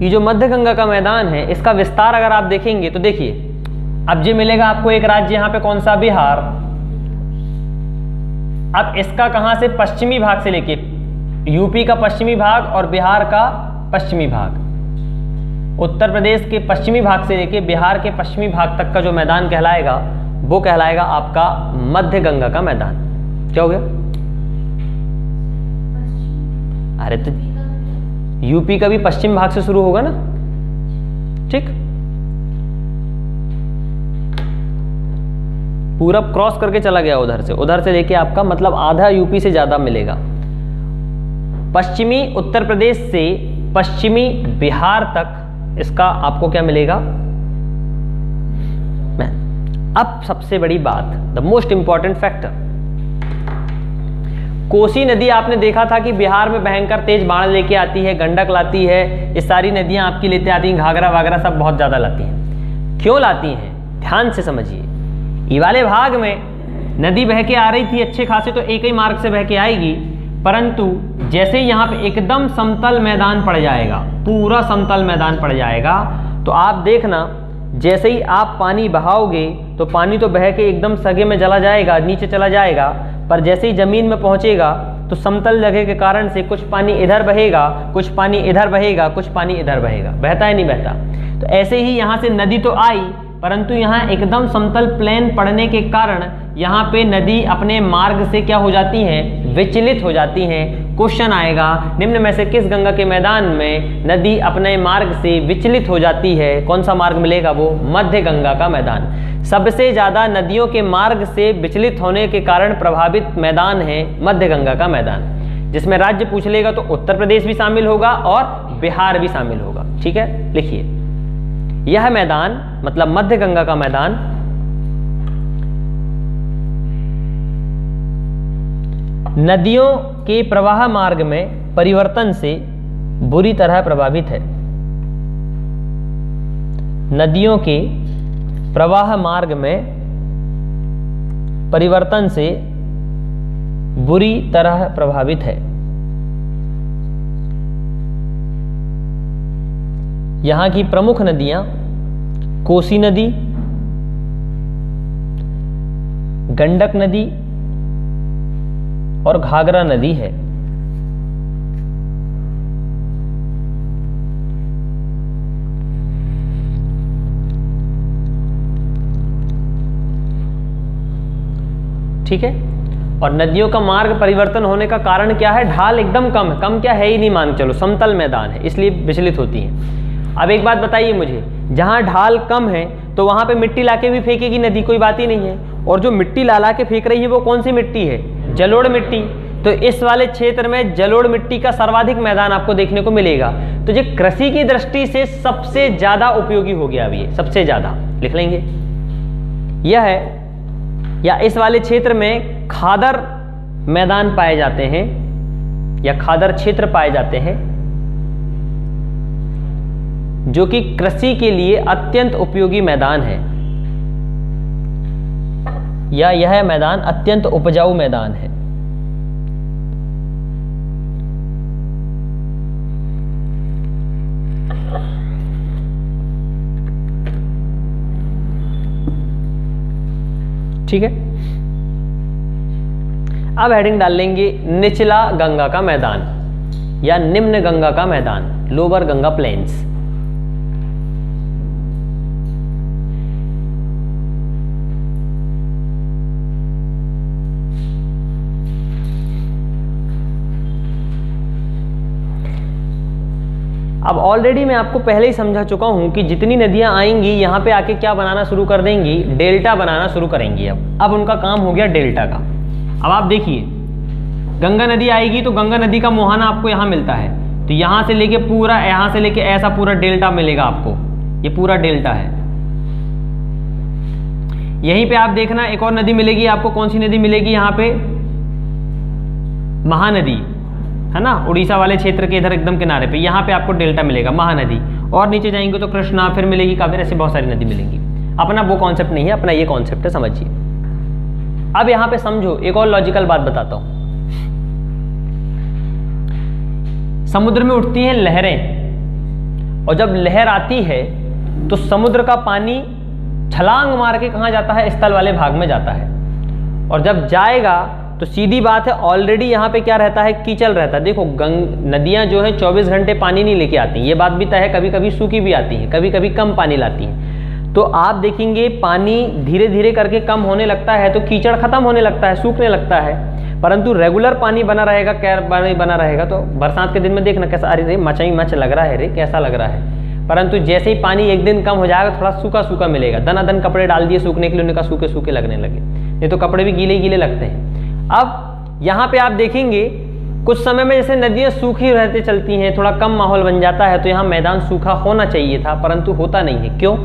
ये जो मध्य गंगा का मैदान है, इसका विस्तार अगर आप देखेंगे तो देखिए, अब ये मिलेगा आपको एक राज्य यहां पे कौन सा? बिहार। अब इसका कहां से? पश्चिमी भाग से लेके, यूपी का पश्चिमी भाग और बिहार का पश्चिमी भाग, उत्तर प्रदेश के पश्चिमी भाग से लेके बिहार के पश्चिमी भाग तक का जो मैदान कहलाएगा वो कहलाएगा आपका मध्य गंगा का मैदान। क्या हो गया? अरे तो यूपी का भी पश्चिम भाग से शुरू होगा ना। ठीक, पूरब क्रॉस करके चला गया उधर से लेके आपका मतलब आधा यूपी से ज़्यादा मिलेगा। पश्चिमी उत्तर प्रदेश से पश्चिमी बिहार तक इसका आपको क्या मिलेगा। अब सबसे बड़ी बात, the most important factor, Kosi नदी आपने देखा था कि बिहार में भयंकर तेज बाढ़ लेके आती है, गंडक लाती है, ये सारी नदियां आपकी लेते आती हैं, घाघरा वागरा सब बहुत ज़्यादा लाती हैं। क्यों लाती हैं, ध्यान से समझिए। ये वाले भाग में नदी बह के आ रही थी अच्छे खासे, तो एक ही मार्ग से बह के आएगी, परंतु जैसे ही यहाँ पे एकदम समतल मैदान पड़ जाएगा, पूरा समतल मैदान पड़ जाएगा, तो आप देखना जैसे ही आप पानी बहाओगे तो पानी तो बह के एकदम सगे में चला जाएगा, नीचे चला जाएगा, पर जैसे ही ज़मीन में पहुँचेगा तो समतल जगह के कारण से कुछ पानी इधर बहेगा, कुछ पानी इधर बहेगा, कुछ पानी इधर बहेगा। बहता है नहीं बहता? तो ऐसे ही यहाँ से नदी तो आई, परंतु यहाँ एकदम समतल प्लेन पड़ने के कारण यहाँ पे नदी अपने मार्ग से क्या हो जाती हैं, विचलित हो जाती हैं। क्वेश्चन आएगा, निम्न में से किस गंगा के मैदान में नदी अपने मार्ग से विचलित हो जाती है? कौन सा मार्ग मिलेगा? वो मध्य गंगा का मैदान। सबसे ज़्यादा नदियों के मार्ग से विचलित होने के कारण प्रभावित मैदान है मध्य गंगा का मैदान। जिसमें राज्य पूछ लेगा तो उत्तर प्रदेश भी शामिल होगा और बिहार भी शामिल होगा। ठीक है, लिखिए, यह मैदान मतलब मध्य गंगा का मैदान नदियों के प्रवाह मार्ग में परिवर्तन से बुरी तरह प्रभावित है। नदियों के प्रवाह मार्ग में परिवर्तन से बुरी तरह प्रभावित है। यहाँ की प्रमुख नदियां कोसी नदी, गंडक नदी और घाघरा नदी है। ठीक है, और नदियों का मार्ग परिवर्तन होने का कारण क्या है? ढाल एकदम कम है, कम क्या है ही नहीं, मान चलो समतल मैदान है, इसलिए विचलित होती है। अब एक बात बताइए मुझे, जहाँ ढाल कम है तो वहाँ पे मिट्टी लाके भी फेंकेगी नदी, कोई बात ही नहीं है, और जो मिट्टी ला के फेंक रही है वो कौन सी मिट्टी है? जलोढ़ मिट्टी। तो इस वाले क्षेत्र में जलोढ़ मिट्टी का सर्वाधिक मैदान आपको देखने को मिलेगा। तो जो कृषि की दृष्टि से सबसे ज्यादा उपयोगी हो गया, अभी ये सबसे ज्यादा लिख लेंगे, यह है, या इस वाले क्षेत्र में खादर मैदान पाए जाते हैं या खादर क्षेत्र पाए जाते हैं, जो कि कृषि के लिए अत्यंत उपयोगी मैदान है, या यह मैदान अत्यंत उपजाऊ मैदान है। ठीक है, अब हेडिंग डाल लेंगे निचला गंगा का मैदान या निम्न गंगा का मैदान, लोअर गंगा प्लेन्स। अब ऑलरेडी मैं आपको पहले ही समझा चुका हूं कि जितनी नदियां आएंगी यहां पे आके क्या बनाना शुरू कर देंगी? डेल्टा बनाना शुरू करेंगी। अब उनका काम हो गया डेल्टा का। अब आप देखिए, गंगा नदी आएगी तो गंगा नदी का मुहाना आपको यहाँ मिलता है, तो यहाँ से लेके पूरा, यहाँ से लेके ऐसा पूरा डेल्टा मिलेगा आपको, ये पूरा डेल्टा है। यहीं पे आप देखना एक और नदी मिलेगी आपको, कौन सी नदी मिलेगी यहाँ पे? महानदी, है ना, उड़ीसा वाले क्षेत्र के इधर एकदम किनारे पे, यहाँ पे आपको डेल्टा मिलेगा, महानदी। और नीचे जाएंगे तो कृष्णा, फिर मिलेगी कावेरी, ऐसे बहुत सारी नदी मिलेंगी। अपना वो कॉन्सेप्ट नहीं है, अपना ये कॉन्सेप्ट है, समझिए। अब यहाँ पे समझो, एक और लॉजिकल बात बताता हूं। समुद्र में उठती हैं लहरें, और जब लहर आती है तो समुद्र का पानी छलांग मार के कहाँ जाता है? स्थल वाले भाग में जाता है। और जब जाएगा तो सीधी बात है, ऑलरेडी यहाँ पे क्या रहता है? कीचल रहता है। देखो नदियाँ जो है 24 घंटे पानी नहीं लेके आती, ये बात भी तय है, कभी कभी सूखी भी आती हैं, कभी कभी कम पानी लाती हैं। तो आप देखेंगे पानी धीरे धीरे करके कम होने लगता है तो कीचड़ खत्म होने लगता है, सूखने लगता है, परंतु रेगुलर पानी बना रहेगा, पानी बना रहेगा तो बरसात के दिन में देखना कैसा, अरे रे मचाई मच लग रहा है रे, कैसा लग रहा है, परंतु जैसे ही पानी एक दिन कम हो जाएगा थोड़ा सूखा सूखा मिलेगा। दनादन कपड़े डाल दिए सूखने के लिए, उन्हें कहा सूखे सूखे लगने लगे, नहीं तो कपड़े भी गीले गीले लगते हैं। अब यहाँ पे आप देखेंगे कुछ समय में जैसे नदियाँ सूखी रहते चलती हैं, थोड़ा कम माहौल बन जाता है, तो यहाँ मैदान सूखा होना चाहिए था, परंतु होता नहीं है। क्यों?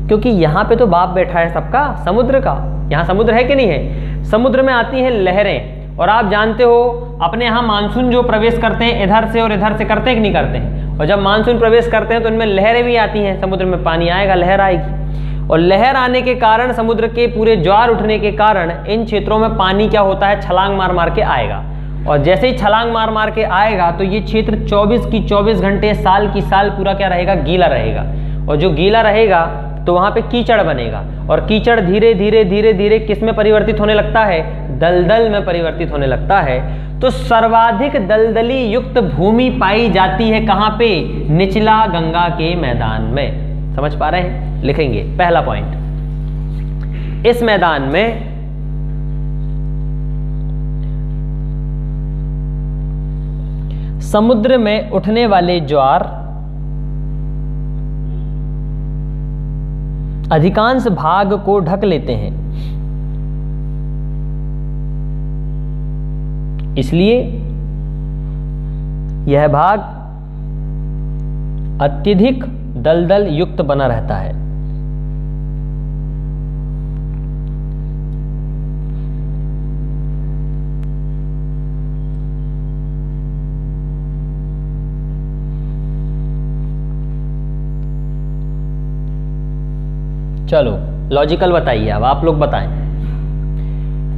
क्योंकि यहाँ पे तो बाप बैठा है सबका, समुद्र का। यहाँ समुद्र है कि नहीं है? समुद्र में आती हैं लहरें, और आप जानते हो अपने यहाँ मानसून जो प्रवेश करते हैं इधर से और इधर से करते हैं कि नहीं करते हैं, और जब मानसून प्रवेश करते हैं तो इनमें लहरें भी आती हैं, समुद्र में पानी आएगा, लहर आएगी, और लहर आने के कारण समुद्र के पूरे ज्वार उठने के कारण इन क्षेत्रों में पानी क्या होता है, छलांग मार मार के आएगा, और जैसे ही छलांग मार मार के आएगा तो ये क्षेत्र 24 की 24 घंटे साल की साल पूरा क्या रहेगा, गीला रहेगा, और जो गीला रहेगा तो वहाँ पे कीचड़ बनेगा, और कीचड़ धीरे धीरे धीरे धीरे किस में परिवर्तित होने लगता है, दलदल में परिवर्तित होने लगता है। तो सर्वाधिक दलदली युक्त भूमि पाई जाती है कहाँ पे, निचला गंगा के मैदान में। समझ पा रहे हैं? लिखेंगे पहला पॉइंट, इस मैदान में समुद्र में उठने वाले ज्वार अधिकांश भाग को ढक लेते हैं, इसलिए यह भाग अत्यधिक दलदल युक्त बना रहता है। चलो लॉजिकल बताइए, अब आप लोग बताएं।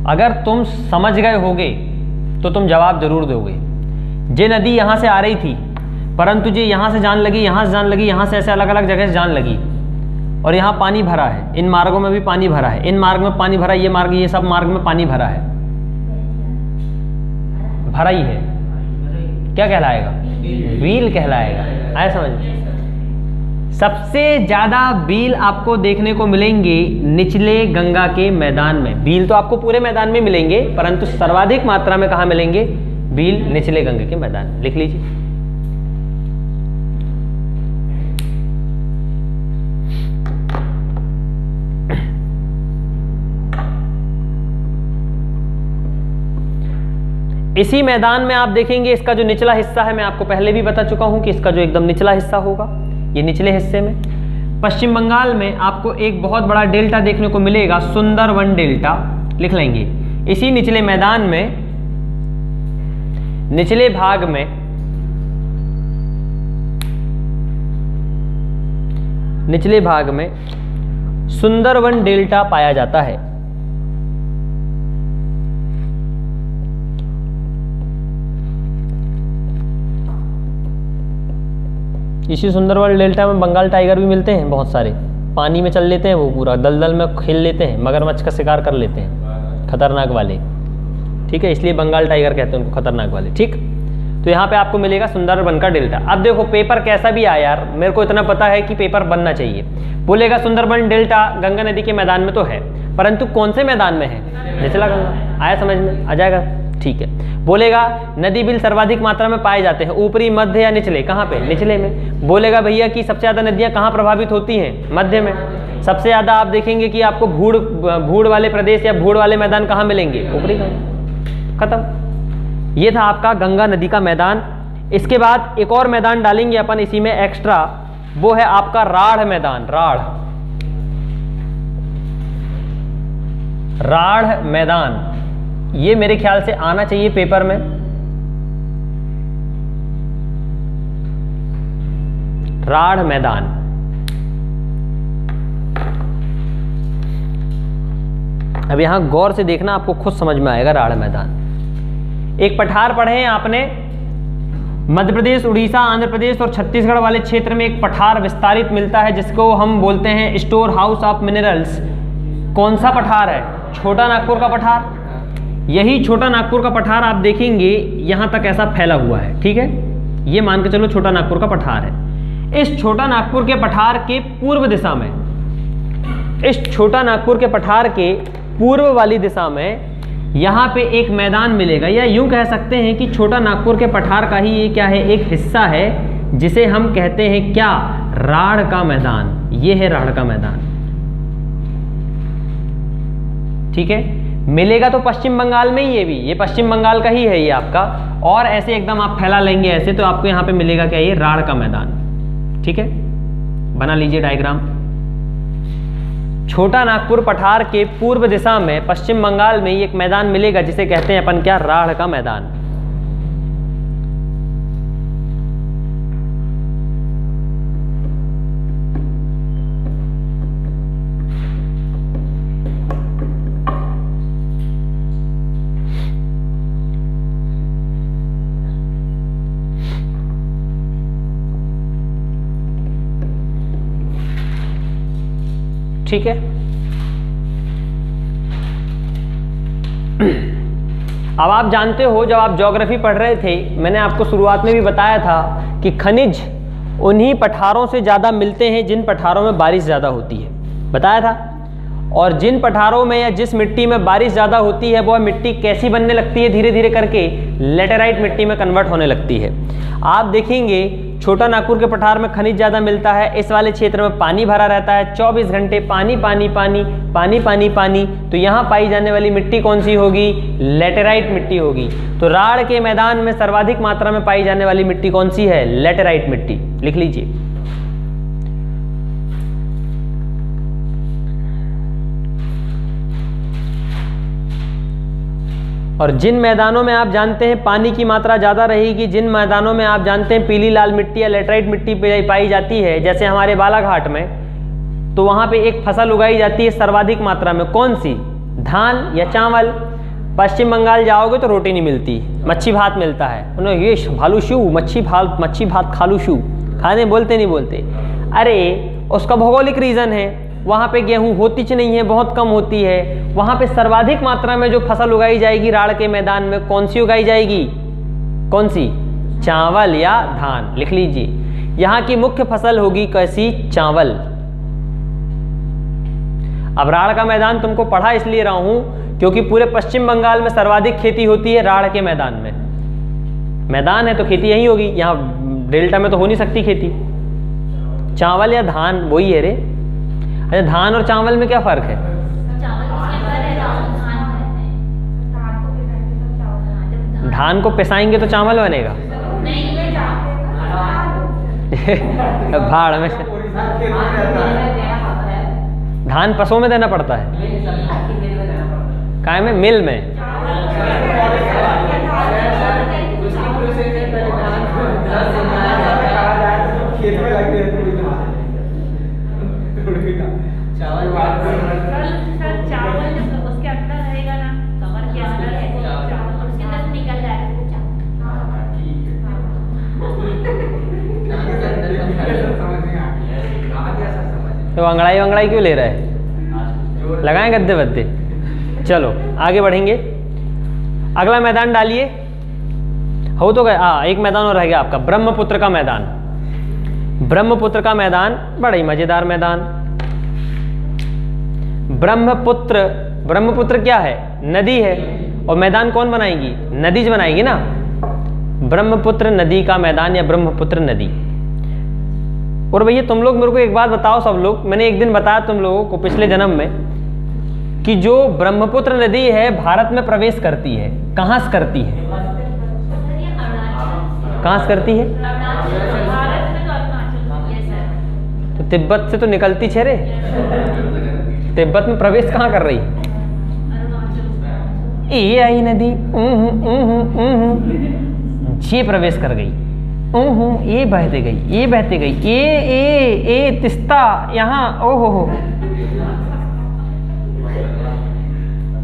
अगर तुम समझ गए होगे तो तुम जवाब जरूर दोगे। जे नदी यहां से आ रही थी, परंतु जे यहां से जान लगी, यहां से जान लगी, यहां से ऐसे अलग अलग जगह से जान लगी, और यहां पानी भरा है, इन मार्गों में भी पानी भरा है, इन मार्ग में पानी भरा है, ये मार्ग, ये सब मार्ग में पानी भरा है, भरा ही है, क्या कहलाएगा, बील कहलाएगा। आया समझ? सबसे ज्यादा बील आपको देखने को मिलेंगे निचले गंगा के मैदान में। बील तो आपको पूरे मैदान में मिलेंगे, परंतु सर्वाधिक मात्रा में कहां मिलेंगे, बील निचले गंगा के मैदान में। लिख लीजिए। इसी मैदान में आप देखेंगे इसका जो निचला हिस्सा है, मैं आपको पहले भी बता चुका हूं कि इसका जो एकदम निचला हिस्सा होगा, ये निचले हिस्से में पश्चिम बंगाल में आपको एक बहुत बड़ा डेल्टा देखने को मिलेगा, सुंदरवन डेल्टा। लिख लेंगे। इसी निचले मैदान में निचले भाग में सुंदरवन डेल्टा पाया जाता है। इसी सुंदरवन डेल्टा में बंगाल टाइगर भी मिलते हैं, बहुत सारे पानी में चल लेते हैं, वो पूरा दलदल में खेल लेते हैं, मगरमच्छ का शिकार कर लेते हैं, खतरनाक वाले। ठीक है, इसलिए बंगाल टाइगर कहते हैं उनको, खतरनाक वाले। ठीक, तो यहाँ पे आपको मिलेगा सुंदरवन का डेल्टा। अब देखो पेपर कैसा भी आया यार, मेरे को इतना पता है कि पेपर बनना चाहिए। बोलेगा सुंदरवन डेल्टा गंगा नदी के मैदान में तो है, परंतु कौन से मैदान में है, निचला गंगा। आया समझ में? आ जाएगा। ठीक है। बोलेगा नदी बिल सर्वाधिक मात्रा में पाए जाते हैं, ऊपरी, मध्य या निचले, कहाँ पे, निचले में। बोलेगा भैया कि सबसे ज्यादा नदियां कहाँ प्रभावित होती हैं, मध्य में। सबसे ज्यादा आप देखेंगे कि आपको भूड़ वाले प्रदेश या भूड़ वाले मैदान कहाँ मिलेंगे, ऊपरी गंगा। खत्म। ये था आपका गंगा नदी का मैदान। इसके बाद एक और मैदान डालेंगे अपन इसी में एक्स्ट्रा, वो है आपका राढ़ मैदान। राढ़ मैदान, ये मेरे ख्याल से आना चाहिए पेपर में। राढ़ मैदान, अब यहां गौर से देखना, आपको खुद समझ में आएगा। राढ़ मैदान एक पठार पढ़े हैं आपने, मध्य प्रदेश, उड़ीसा, आंध्र प्रदेश और छत्तीसगढ़ वाले क्षेत्र में एक पठार विस्तारित मिलता है जिसको हम बोलते हैं स्टोर हाउस ऑफ मिनरल्स। कौन सा पठार है, छोटा नागपुर का पठार। यही छोटा नागपुर का पठार आप देखेंगे यहां तक ऐसा फैला हुआ है। ठीक है, ये मान के चलो छोटा नागपुर का पठार है। इस छोटा नागपुर के पठार के पूर्व दिशा में, इस छोटा नागपुर के पठार के पूर्व वाली दिशा में यहां पे एक मैदान मिलेगा, या यूं कह सकते हैं कि छोटा नागपुर के पठार का ही ये क्या है, एक हिस्सा है जिसे हम कहते हैं क्या, राढ़ का मैदान। ये है राढ़ का मैदान। ठीक है, मिलेगा तो पश्चिम बंगाल में ही, ये पश्चिम बंगाल का ही है ये आपका। और ऐसे एकदम आप फैला लेंगे ऐसे तो आपको यहाँ पे मिलेगा क्या, ये राढ़ का मैदान। ठीक है, बना लीजिए डायग्राम। छोटा नागपुर पठार के पूर्व दिशा में पश्चिम बंगाल में एक मैदान मिलेगा जिसे कहते हैं अपन क्या, राढ़ का मैदान। ठीक है, अब आप जानते हो जब आप ज्योग्राफी पढ़ रहे थे मैंने आपको शुरुआत में भी बताया था कि खनिज उन्हीं पठारों से ज़्यादा मिलते हैं जिन पठारों में बारिश ज़्यादा होती है, बताया था। और जिन पठारों में या जिस मिट्टी में बारिश ज़्यादा होती है वह मिट्टी कैसी बनने लगती है, धीरे धीरे करके लेटेराइट मिट्टी में कन्वर्ट होने लगती है। आप देखेंगे छोटा नागपुर के पठार में खनिज ज़्यादा मिलता है, इस वाले क्षेत्र में पानी भरा रहता है, 24 घंटे पानी पानी पानी पानी पानी पानी। तो यहाँ पाई जाने वाली मिट्टी कौन सी होगी, लेटेराइट मिट्टी होगी। तो राढ़ के मैदान में सर्वाधिक मात्रा में पाई जाने वाली मिट्टी कौन सी है, लेटेराइट मिट्टी। लिख लीजिए। और जिन मैदानों में आप जानते हैं पानी की मात्रा ज़्यादा रहेगी, जिन मैदानों में आप जानते हैं पीली लाल मिट्टी या लेटराइट मिट्टी पाई जाती है, जैसे हमारे बालाघाट में, तो वहाँ पे एक फसल उगाई जाती है सर्वाधिक मात्रा में, कौन सी, धान या चावल। पश्चिम बंगाल जाओगे तो रोटी नहीं मिलती, मच्छी भात मिलता है। उन्हें ये भालू शू, मच्छी भात खालू शू, खाने बोलते नहीं बोलते। अरे उसका भौगोलिक रीज़न है, वहाँ पे गेहूँ होती च नहीं है, बहुत कम होती है। वहाँ पे सर्वाधिक मात्रा में जो फसल उगाई जाएगी राढ़ के मैदान में, कौन सी उगाई जाएगी, कौन सी, चावल या धान। लिख लीजिए, यहाँ की मुख्य फसल होगी कैसी, चावल। अब राढ़ का मैदान तुमको पढ़ा इसलिए रहा हूँ क्योंकि पूरे पश्चिम बंगाल में सर्वाधिक खेती होती है राढ़ के मैदान में। मैदान है तो खेती यही होगी, यहाँ डेल्टा में तो हो नहीं सकती खेती। चावल या धान वही है रे। अच्छा, धान और चावल में क्या फर्क है, धान को पिसाएंगे तो चावल बनेगा, भाड़ में धान पसों में देना पड़ता है, काय में, मिल में। तो अंगड़ाई क्यों ले रहा है, लगाएं गद्दे बद्दे। चलो आगे बढ़ेंगे, अगला मैदान डालिए। हो तो गए, हाँ एक मैदान और रह गया आपका, ब्रह्मपुत्र का मैदान। ब्रह्मपुत्र का मैदान बड़ा ही मजेदार मैदान। ब्रह्मपुत्र क्या है, नदी है। और मैदान कौन बनाएगी, नदी बनाएगी ना। ब्रह्मपुत्र नदी का मैदान या ब्रह्मपुत्र नदी। और भैया तुम लोग मेरे को एक बात बताओ, सब लोग, मैंने एक दिन बताया तुम लोगों को पिछले जन्म में कि जो ब्रह्मपुत्र नदी है भारत में प्रवेश करती है, कहाँ से करती है, कहाँ से करती है, तो तिब्बत से तो निकलती छे रे, तिब्बत में प्रवेश कहाँ कर रही, ये आई नदी, ये प्रवेश कर गई, ये बहते गई, ये बहते गई, ये तिस्ता यहाँ, ओहो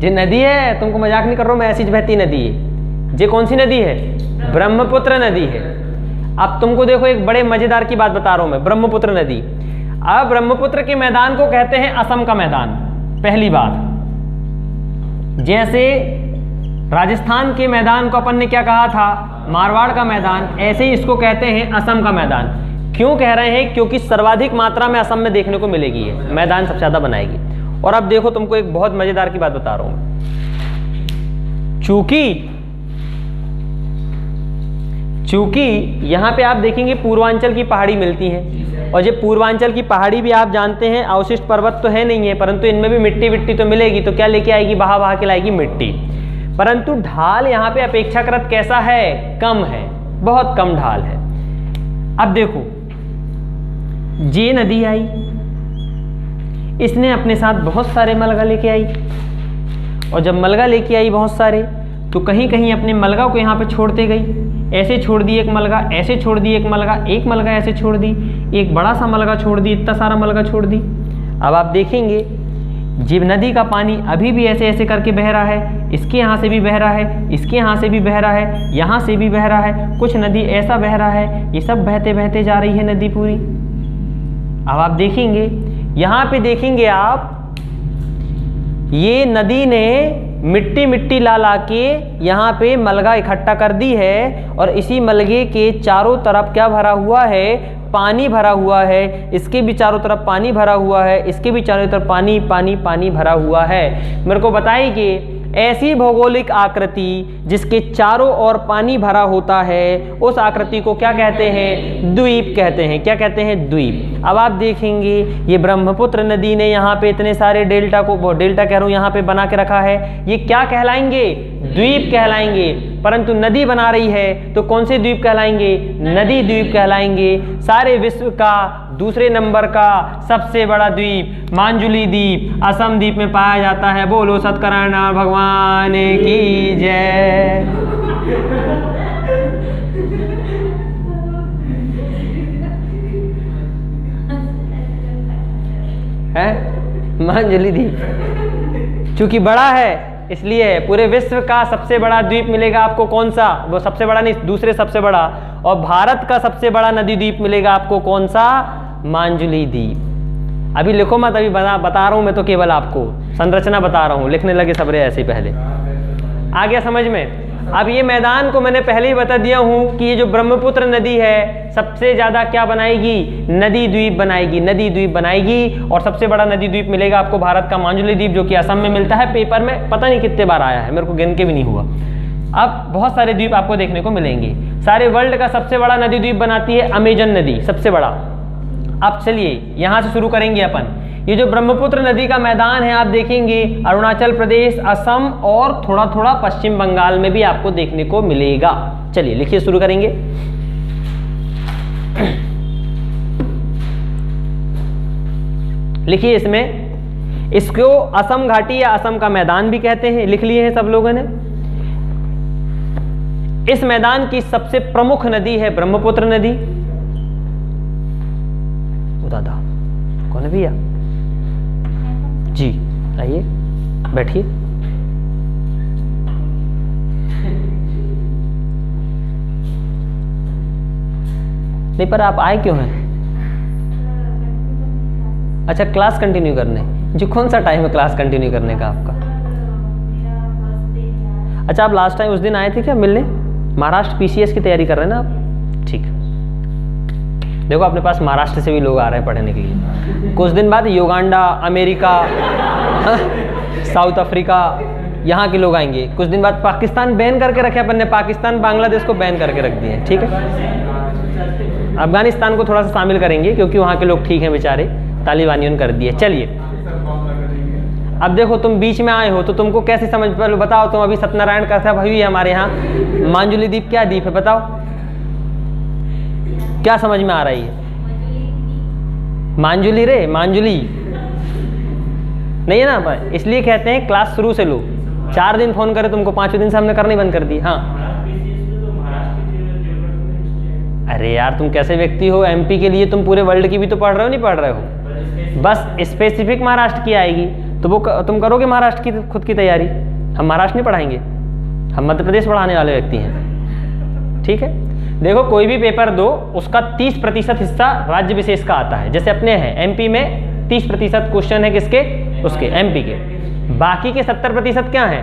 ये नदी है, तुमको मजाक नहीं कर रहा हूँ मैं, ऐसी बहती नदी है। ये कौन सी नदी है, ब्रह्मपुत्र नदी है। अब तुमको देखो एक बड़े मजेदार की बात बता रहा हूँ मैं, ब्रह्मपुत्र नदी। अब ब्रह्मपुत्र के मैदान को कहते हैं असम का मैदान, पहली बात। जैसे राजस्थान के मैदान को अपन ने क्या कहा था, मारवाड़ का मैदान, ऐसे ही इसको कहते हैं असम का मैदान। क्यों कह रहे हैं, क्योंकि सर्वाधिक मात्रा में असम में देखने को मिलेगी, ये मैदान सबसे ज्यादा बनाएगी। और अब देखो तुमको एक बहुत मजेदार की बात बता रहा हूं मैं, चूंकि यहाँ पे आप देखेंगे पूर्वांचल की पहाड़ी मिलती हैं, और ये पूर्वांचल की पहाड़ी भी आप जानते हैं अवशिष्ट पर्वत तो है नहीं है, परंतु इनमें भी मिट्टी विट्टी तो मिलेगी, तो क्या लेके आएगी, बहा बहा के लाएगी मिट्टी। परंतु ढाल यहाँ पे अपेक्षाकृत कैसा है, कम है, बहुत कम ढाल है। अब देखो ये नदी आई, इसने अपने साथ बहुत सारे मलगा लेके आई, और जब मलगा लेके आई बहुत सारे, तो कहीं कहीं अपने मलगा को यहाँ पे छोड़ते गई, ऐसे छोड़ दी एक मलगा, ऐसे छोड़ दी एक मलगा ऐसे छोड़ दी, एक बड़ा सा मलगा छोड़ दी, इतना सारा मलगा छोड़ दी। अब आप देखेंगे जीव नदी का पानी अभी भी ऐसे ऐसे करके बह रहा है, इसके यहाँ से भी बह रहा है, इसके यहाँ से भी बह रहा है, यहाँ से भी बह रहा है, कुछ नदी ऐसा बह रहा है, ये सब बहते बहते जा रही है नदी पूरी। अब आप देखेंगे यहाँ पे देखेंगे आप, ये नदी ने मिट्टी मिट्टी ला ला के यहाँ पे मलगा इकट्ठा कर दी है, और इसी मलगे के चारों तरफ क्या भरा हुआ है, पानी भरा हुआ है, इसके भी चारों तरफ पानी भरा हुआ है, इसके भी चारों तरफ पानी पानी पानी भरा हुआ है। मेरे को बताइए ऐसी भौगोलिक आकृति जिसके चारों ओर पानी भरा होता है, उस आकृति को क्या कहते हैं, द्वीप कहते हैं। क्या कहते हैं, द्वीप। अब आप देखेंगे ये ब्रह्मपुत्र नदी ने यहाँ पे इतने सारे डेल्टा को, डेल्टा कह रहा हूँ, यहाँ पे बना के रखा है, ये क्या कहलाएंगे, द्वीप कहलाएंगे। परंतु नदी बना रही है तो कौन से द्वीप कहलाएंगे, नदी द्वीप कहलाएंगे। सारे विश्व का दूसरे नंबर का सबसे बड़ा द्वीप मांजुली द्वीप असम द्वीप में पाया जाता है। बोलो सतकराना भगवान की जय। है मांजुली द्वीप, चूंकि बड़ा है इसलिए पूरे विश्व का सबसे बड़ा द्वीप मिलेगा आपको। कौन सा, वो सबसे बड़ा नहीं, दूसरे सबसे बड़ा। और भारत का सबसे बड़ा नदी द्वीप मिलेगा आपको, कौन सा, मांजुली द्वीप। अभी लिखो मत, अभी बता रहा हूं मैं तो, केवल आपको संरचना बता रहा हूं, लिखने लगे सबरे ऐसे ही पहले। आ गया समझ में। अब ये मैदान को मैंने पहले ही बता दिया हूं कि ये जो ब्रह्मपुत्र नदी है सबसे ज्यादा क्या बनाएगी, नदी द्वीप बनाएगी, नदी द्वीप बनाएगी। और सबसे बड़ा नदी द्वीप मिलेगा आपको भारत का मांजुली द्वीप, जो कि असम में मिलता है। पेपर में पता नहीं कितने बार आया है, मेरे को गिन के भी नहीं हुआ। अब बहुत सारे द्वीप आपको देखने को मिलेंगे। सारे वर्ल्ड का सबसे बड़ा नदी द्वीप बनाती है अमेजन नदी, सबसे बड़ा। अब चलिए यहां से शुरू करेंगे अपन। ये जो ब्रह्मपुत्र नदी का मैदान है आप देखेंगे अरुणाचल प्रदेश, असम और थोड़ा थोड़ा पश्चिम बंगाल में भी आपको देखने को मिलेगा। चलिए लिखिए, शुरू करेंगे। लिखिए इसमें, इसको असम घाटी या असम का मैदान भी कहते हैं, लिख लिए हैं सब लोगों ने। इस मैदान की सबसे प्रमुख नदी है ब्रह्मपुत्र नदी। दादा कौन है भैया जी, आइए बैठिए। नहीं पर आप आए क्यों हैं? अच्छा क्लास कंटिन्यू करने जी। कौन सा टाइम है क्लास कंटिन्यू करने का आपका? अच्छा आप लास्ट टाइम उस दिन आए थे क्या मिलने? महाराष्ट्र पीसीएस की तैयारी कर रहे हैं ना आप? ठीक। देखो अपने पास महाराष्ट्र से भी लोग आ रहे हैं पढ़ने के लिए। कुछ दिन बाद युगांडा, अमेरिका, साउथ अफ्रीका, यहाँ के लोग आएंगे। कुछ दिन बाद पाकिस्तान बैन करके रखे अपन ने, पाकिस्तान बांग्लादेश को बैन करके रख दिए। ठीक है, अफगानिस्तान को थोड़ा सा शामिल करेंगे क्योंकि वहाँ के लोग ठीक हैं बेचारे, तालिबानियों ने कर दिए। चलिए अब देखो तुम बीच में आए हो तो तुमको कैसे समझ, पहले बताओ तुम। अभी सत्यनारायण का भाई है हमारे यहाँ, मांजुली द्वीप क्या द्वीप है बताओ, क्या समझ में आ रही है? मांजुली रे, मांजुली नहीं है ना, इसलिए कहते हैं क्लास शुरू से लो। 4 दिन फोन करे तुमको, 5वें दिन से हमने करनी बंद कर दी। हाँ अरे यार तुम कैसे व्यक्ति हो, एमपी के लिए तुम पूरे वर्ल्ड की भी तो पढ़ रहे हो, नहीं पढ़ रहे हो? बस स्पेसिफिक महाराष्ट्र की आएगी तो वो तुम करोगे महाराष्ट्र की खुद की तैयारी। हम महाराष्ट्र नहीं पढ़ाएंगे, हम मध्य प्रदेश पढ़ाने वाले व्यक्ति हैं। ठीक है, देखो कोई भी पेपर दो उसका 30% हिस्सा राज्य विशेष का आता है। जैसे अपने हैं एमपी में 30% क्वेश्चन है किसके, उसके एमपी के। बाकी के 70% क्या है,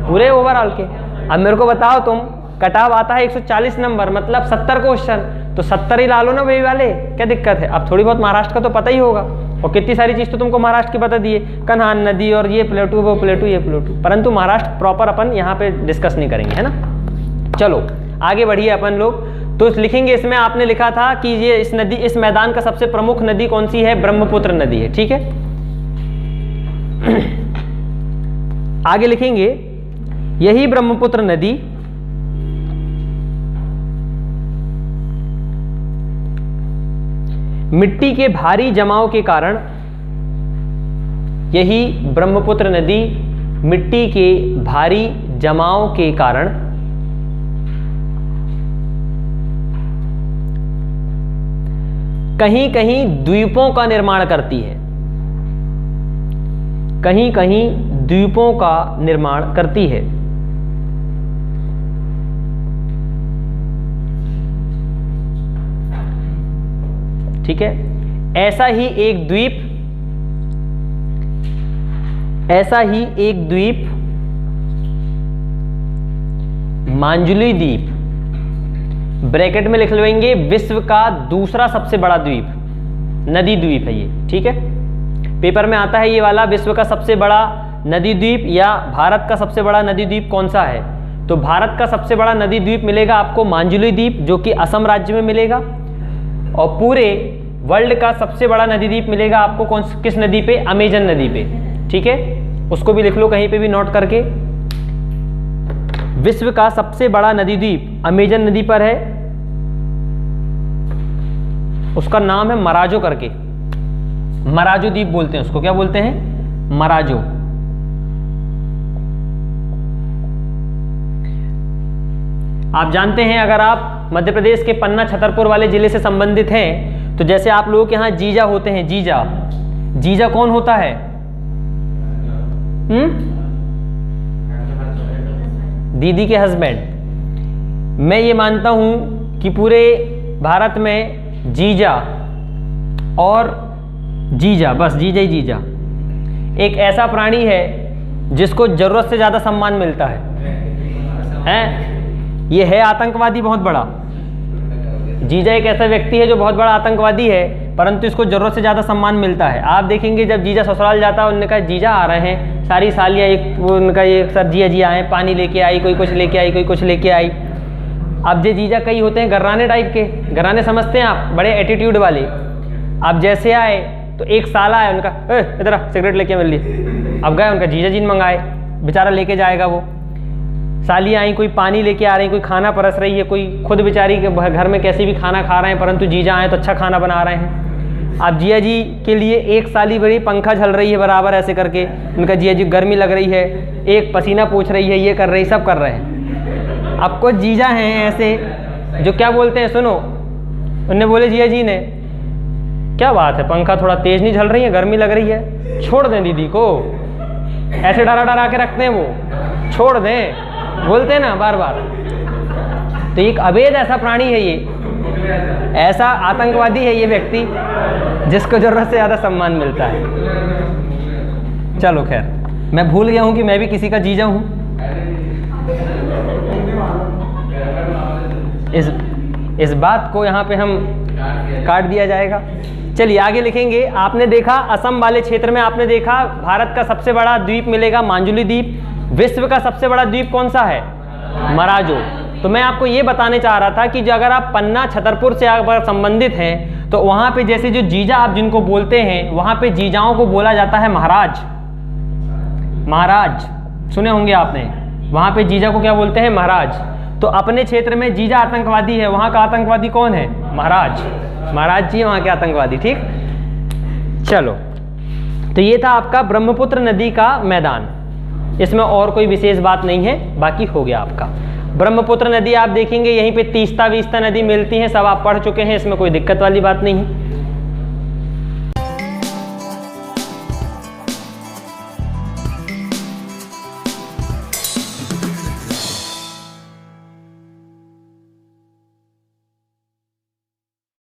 पूरे ओवरऑल के। अब मेरे को बताओ तुम, कटाव आता है 140 नंबर, मतलब 70 क्वेश्चन, तो 70 ही ला लो ना वही वाले, क्या दिक्कत है? अब थोड़ी बहुत महाराष्ट्र का तो पता ही होगा, और कितनी सारी चीज़ तो तुमको महाराष्ट्र की बता दिए, कन्हान नदी और ये प्लेटू वो प्लेटू ये प्लेटू। परंतु महाराष्ट्र प्रॉपर अपन यहाँ पे डिस्कस नहीं करेंगे, है ना। चलो आगे बढ़िए अपन लोग। तो लिखेंगे इसमें, आपने लिखा था कि ये इस नदी, इस मैदान का सबसे प्रमुख नदी कौन सी है? ब्रह्मपुत्र नदी है। ठीक है, आगे लिखेंगे यही ब्रह्मपुत्र नदी मिट्टी के भारी जमाव के कारण, यही ब्रह्मपुत्र नदी मिट्टी के भारी जमाव के कारण कहीं कहीं द्वीपों का निर्माण करती है, कहीं कहीं द्वीपों का निर्माण करती है। ठीक है, ऐसा ही एक द्वीप, ऐसा ही एक द्वीप मांजुली द्वीप, ब्रैकेट में लिख लेंगे विश्व का दूसरा सबसे बड़ा द्वीप, नदी द्वीप है ये। ठीक है, पेपर में आता है ये वाला, विश्व का सबसे बड़ा नदी द्वीप या भारत का सबसे बड़ा नदी द्वीप कौन सा है? तो भारत का सबसे बड़ा नदी द्वीप मिलेगा आपको मांजुली द्वीप, जो कि असम राज्य में मिलेगा। और पूरे वर्ल्ड का सबसे बड़ा नदी द्वीप मिलेगा आपको कौन, किस नदी पे? अमेजन नदी पे। ठीक है, उसको भी लिख लो कहीं पे भी नोट करके। विश्व का सबसे बड़ा नदी द्वीप अमेजन नदी पर है, उसका नाम है मराजो करके, मराजो द्वीप बोलते हैं उसको। क्या बोलते हैं? मराजो। आप जानते हैं, अगर आप मध्य प्रदेश के पन्ना छतरपुर वाले जिले से संबंधित हैं, तो जैसे आप लोगों के यहाँ जीजा होते हैं, जीजा, जीजा कौन होता है? दीदी के हस्बैंड। मैं ये मानता हूं कि पूरे भारत में जीजा और जीजा, बस जीजा ही जीजा, एक ऐसा प्राणी है जिसको जरूरत से ज्यादा सम्मान मिलता है। ये है आतंकवादी बहुत बड़ा। जीजा एक ऐसा व्यक्ति है जो बहुत बड़ा आतंकवादी है, परंतु इसको जरूरत से ज्यादा सम्मान मिलता है। आप देखेंगे जब जीजा ससुराल जाता है, उन्होंने कहा जीजा आ रहे हैं, सारी सालियाँ एक, वो उनका ये सर जिया जी आए, पानी लेके आई, कोई कुछ लेके आई, कोई कुछ लेके आई। अब जो जीजा कई होते हैं गर्राने टाइप के, गर्राने समझते हैं आप, बड़े एटीट्यूड वाले। अब जैसे आए तो एक साला है उनका, इधर सिगरेट लेके मिल ली। अब गए, उनका जीजा जी ने मंगाए, बेचारा लेके जाएगा वो। सालियाँ आई, कोई पानी लेके आ रही, कोई खाना परस रही है, कोई खुद बेचारी के घर में कैसे भी खाना खा रहे हैं, परंतु जीजा आए तो अच्छा खाना बना रहे हैं। अब जिया जी के लिए एक साली बड़ी पंखा झल रही है बराबर ऐसे करके, उनका जिया जी गर्मी लग रही है, एक पसीना पूछ रही है, ये कर रही, सब कर रहे हैं। अब कुछ जीजा हैं ऐसे जो क्या बोलते हैं, सुनो, उनने बोले जिया जी ने, क्या बात है, पंखा थोड़ा तेज नहीं झल रही है, गर्मी लग रही है, छोड़ दें दीदी को। ऐसे डरा डरा के रखते हैं वो, छोड़ दें, बोलते हैं ना बार बार। तो एक अवैध ऐसा प्राणी है ये, ऐसा आतंकवादी है ये व्यक्ति जिसको जरूरत से ज्यादा सम्मान मिलता है। चलो खैर, मैं भूल गया हूं कि मैं भी किसी का जीजा हूं। इस बात को यहाँ पे हम काट दिया जाएगा। चलिए आगे लिखेंगे। आपने देखा असम वाले क्षेत्र में, आपने देखा भारत का सबसे बड़ा द्वीप मिलेगा मांजुली द्वीप। विश्व का सबसे बड़ा द्वीप कौन सा है? मराजो। तो मैं आपको ये बताने चाह रहा था कि जो अगर आप पन्ना छतरपुर से अगर संबंधित हैं, तो वहां पे जैसे जो जीजा आप जिनको बोलते हैं, वहां पे जीजाओं को बोला जाता है महाराज। महाराज सुने होंगे आपने, वहां पे जीजा को क्या बोलते हैं? महाराज। तो अपने क्षेत्र में जीजा आतंकवादी है, वहां का आतंकवादी कौन है? महाराज। महाराज जी वहां के आतंकवादी। ठीक, चलो, तो ये था आपका ब्रह्मपुत्र नदी का मैदान। इसमें और कोई विशेष बात नहीं है, बाकी हो गया आपका। ब्रह्मपुत्र नदी आप देखेंगे यहीं पे तीस्ता वीस्ता नदी मिलती हैं, सब आप पढ़ चुके हैं, इसमें कोई दिक्कत वाली बात नहीं है।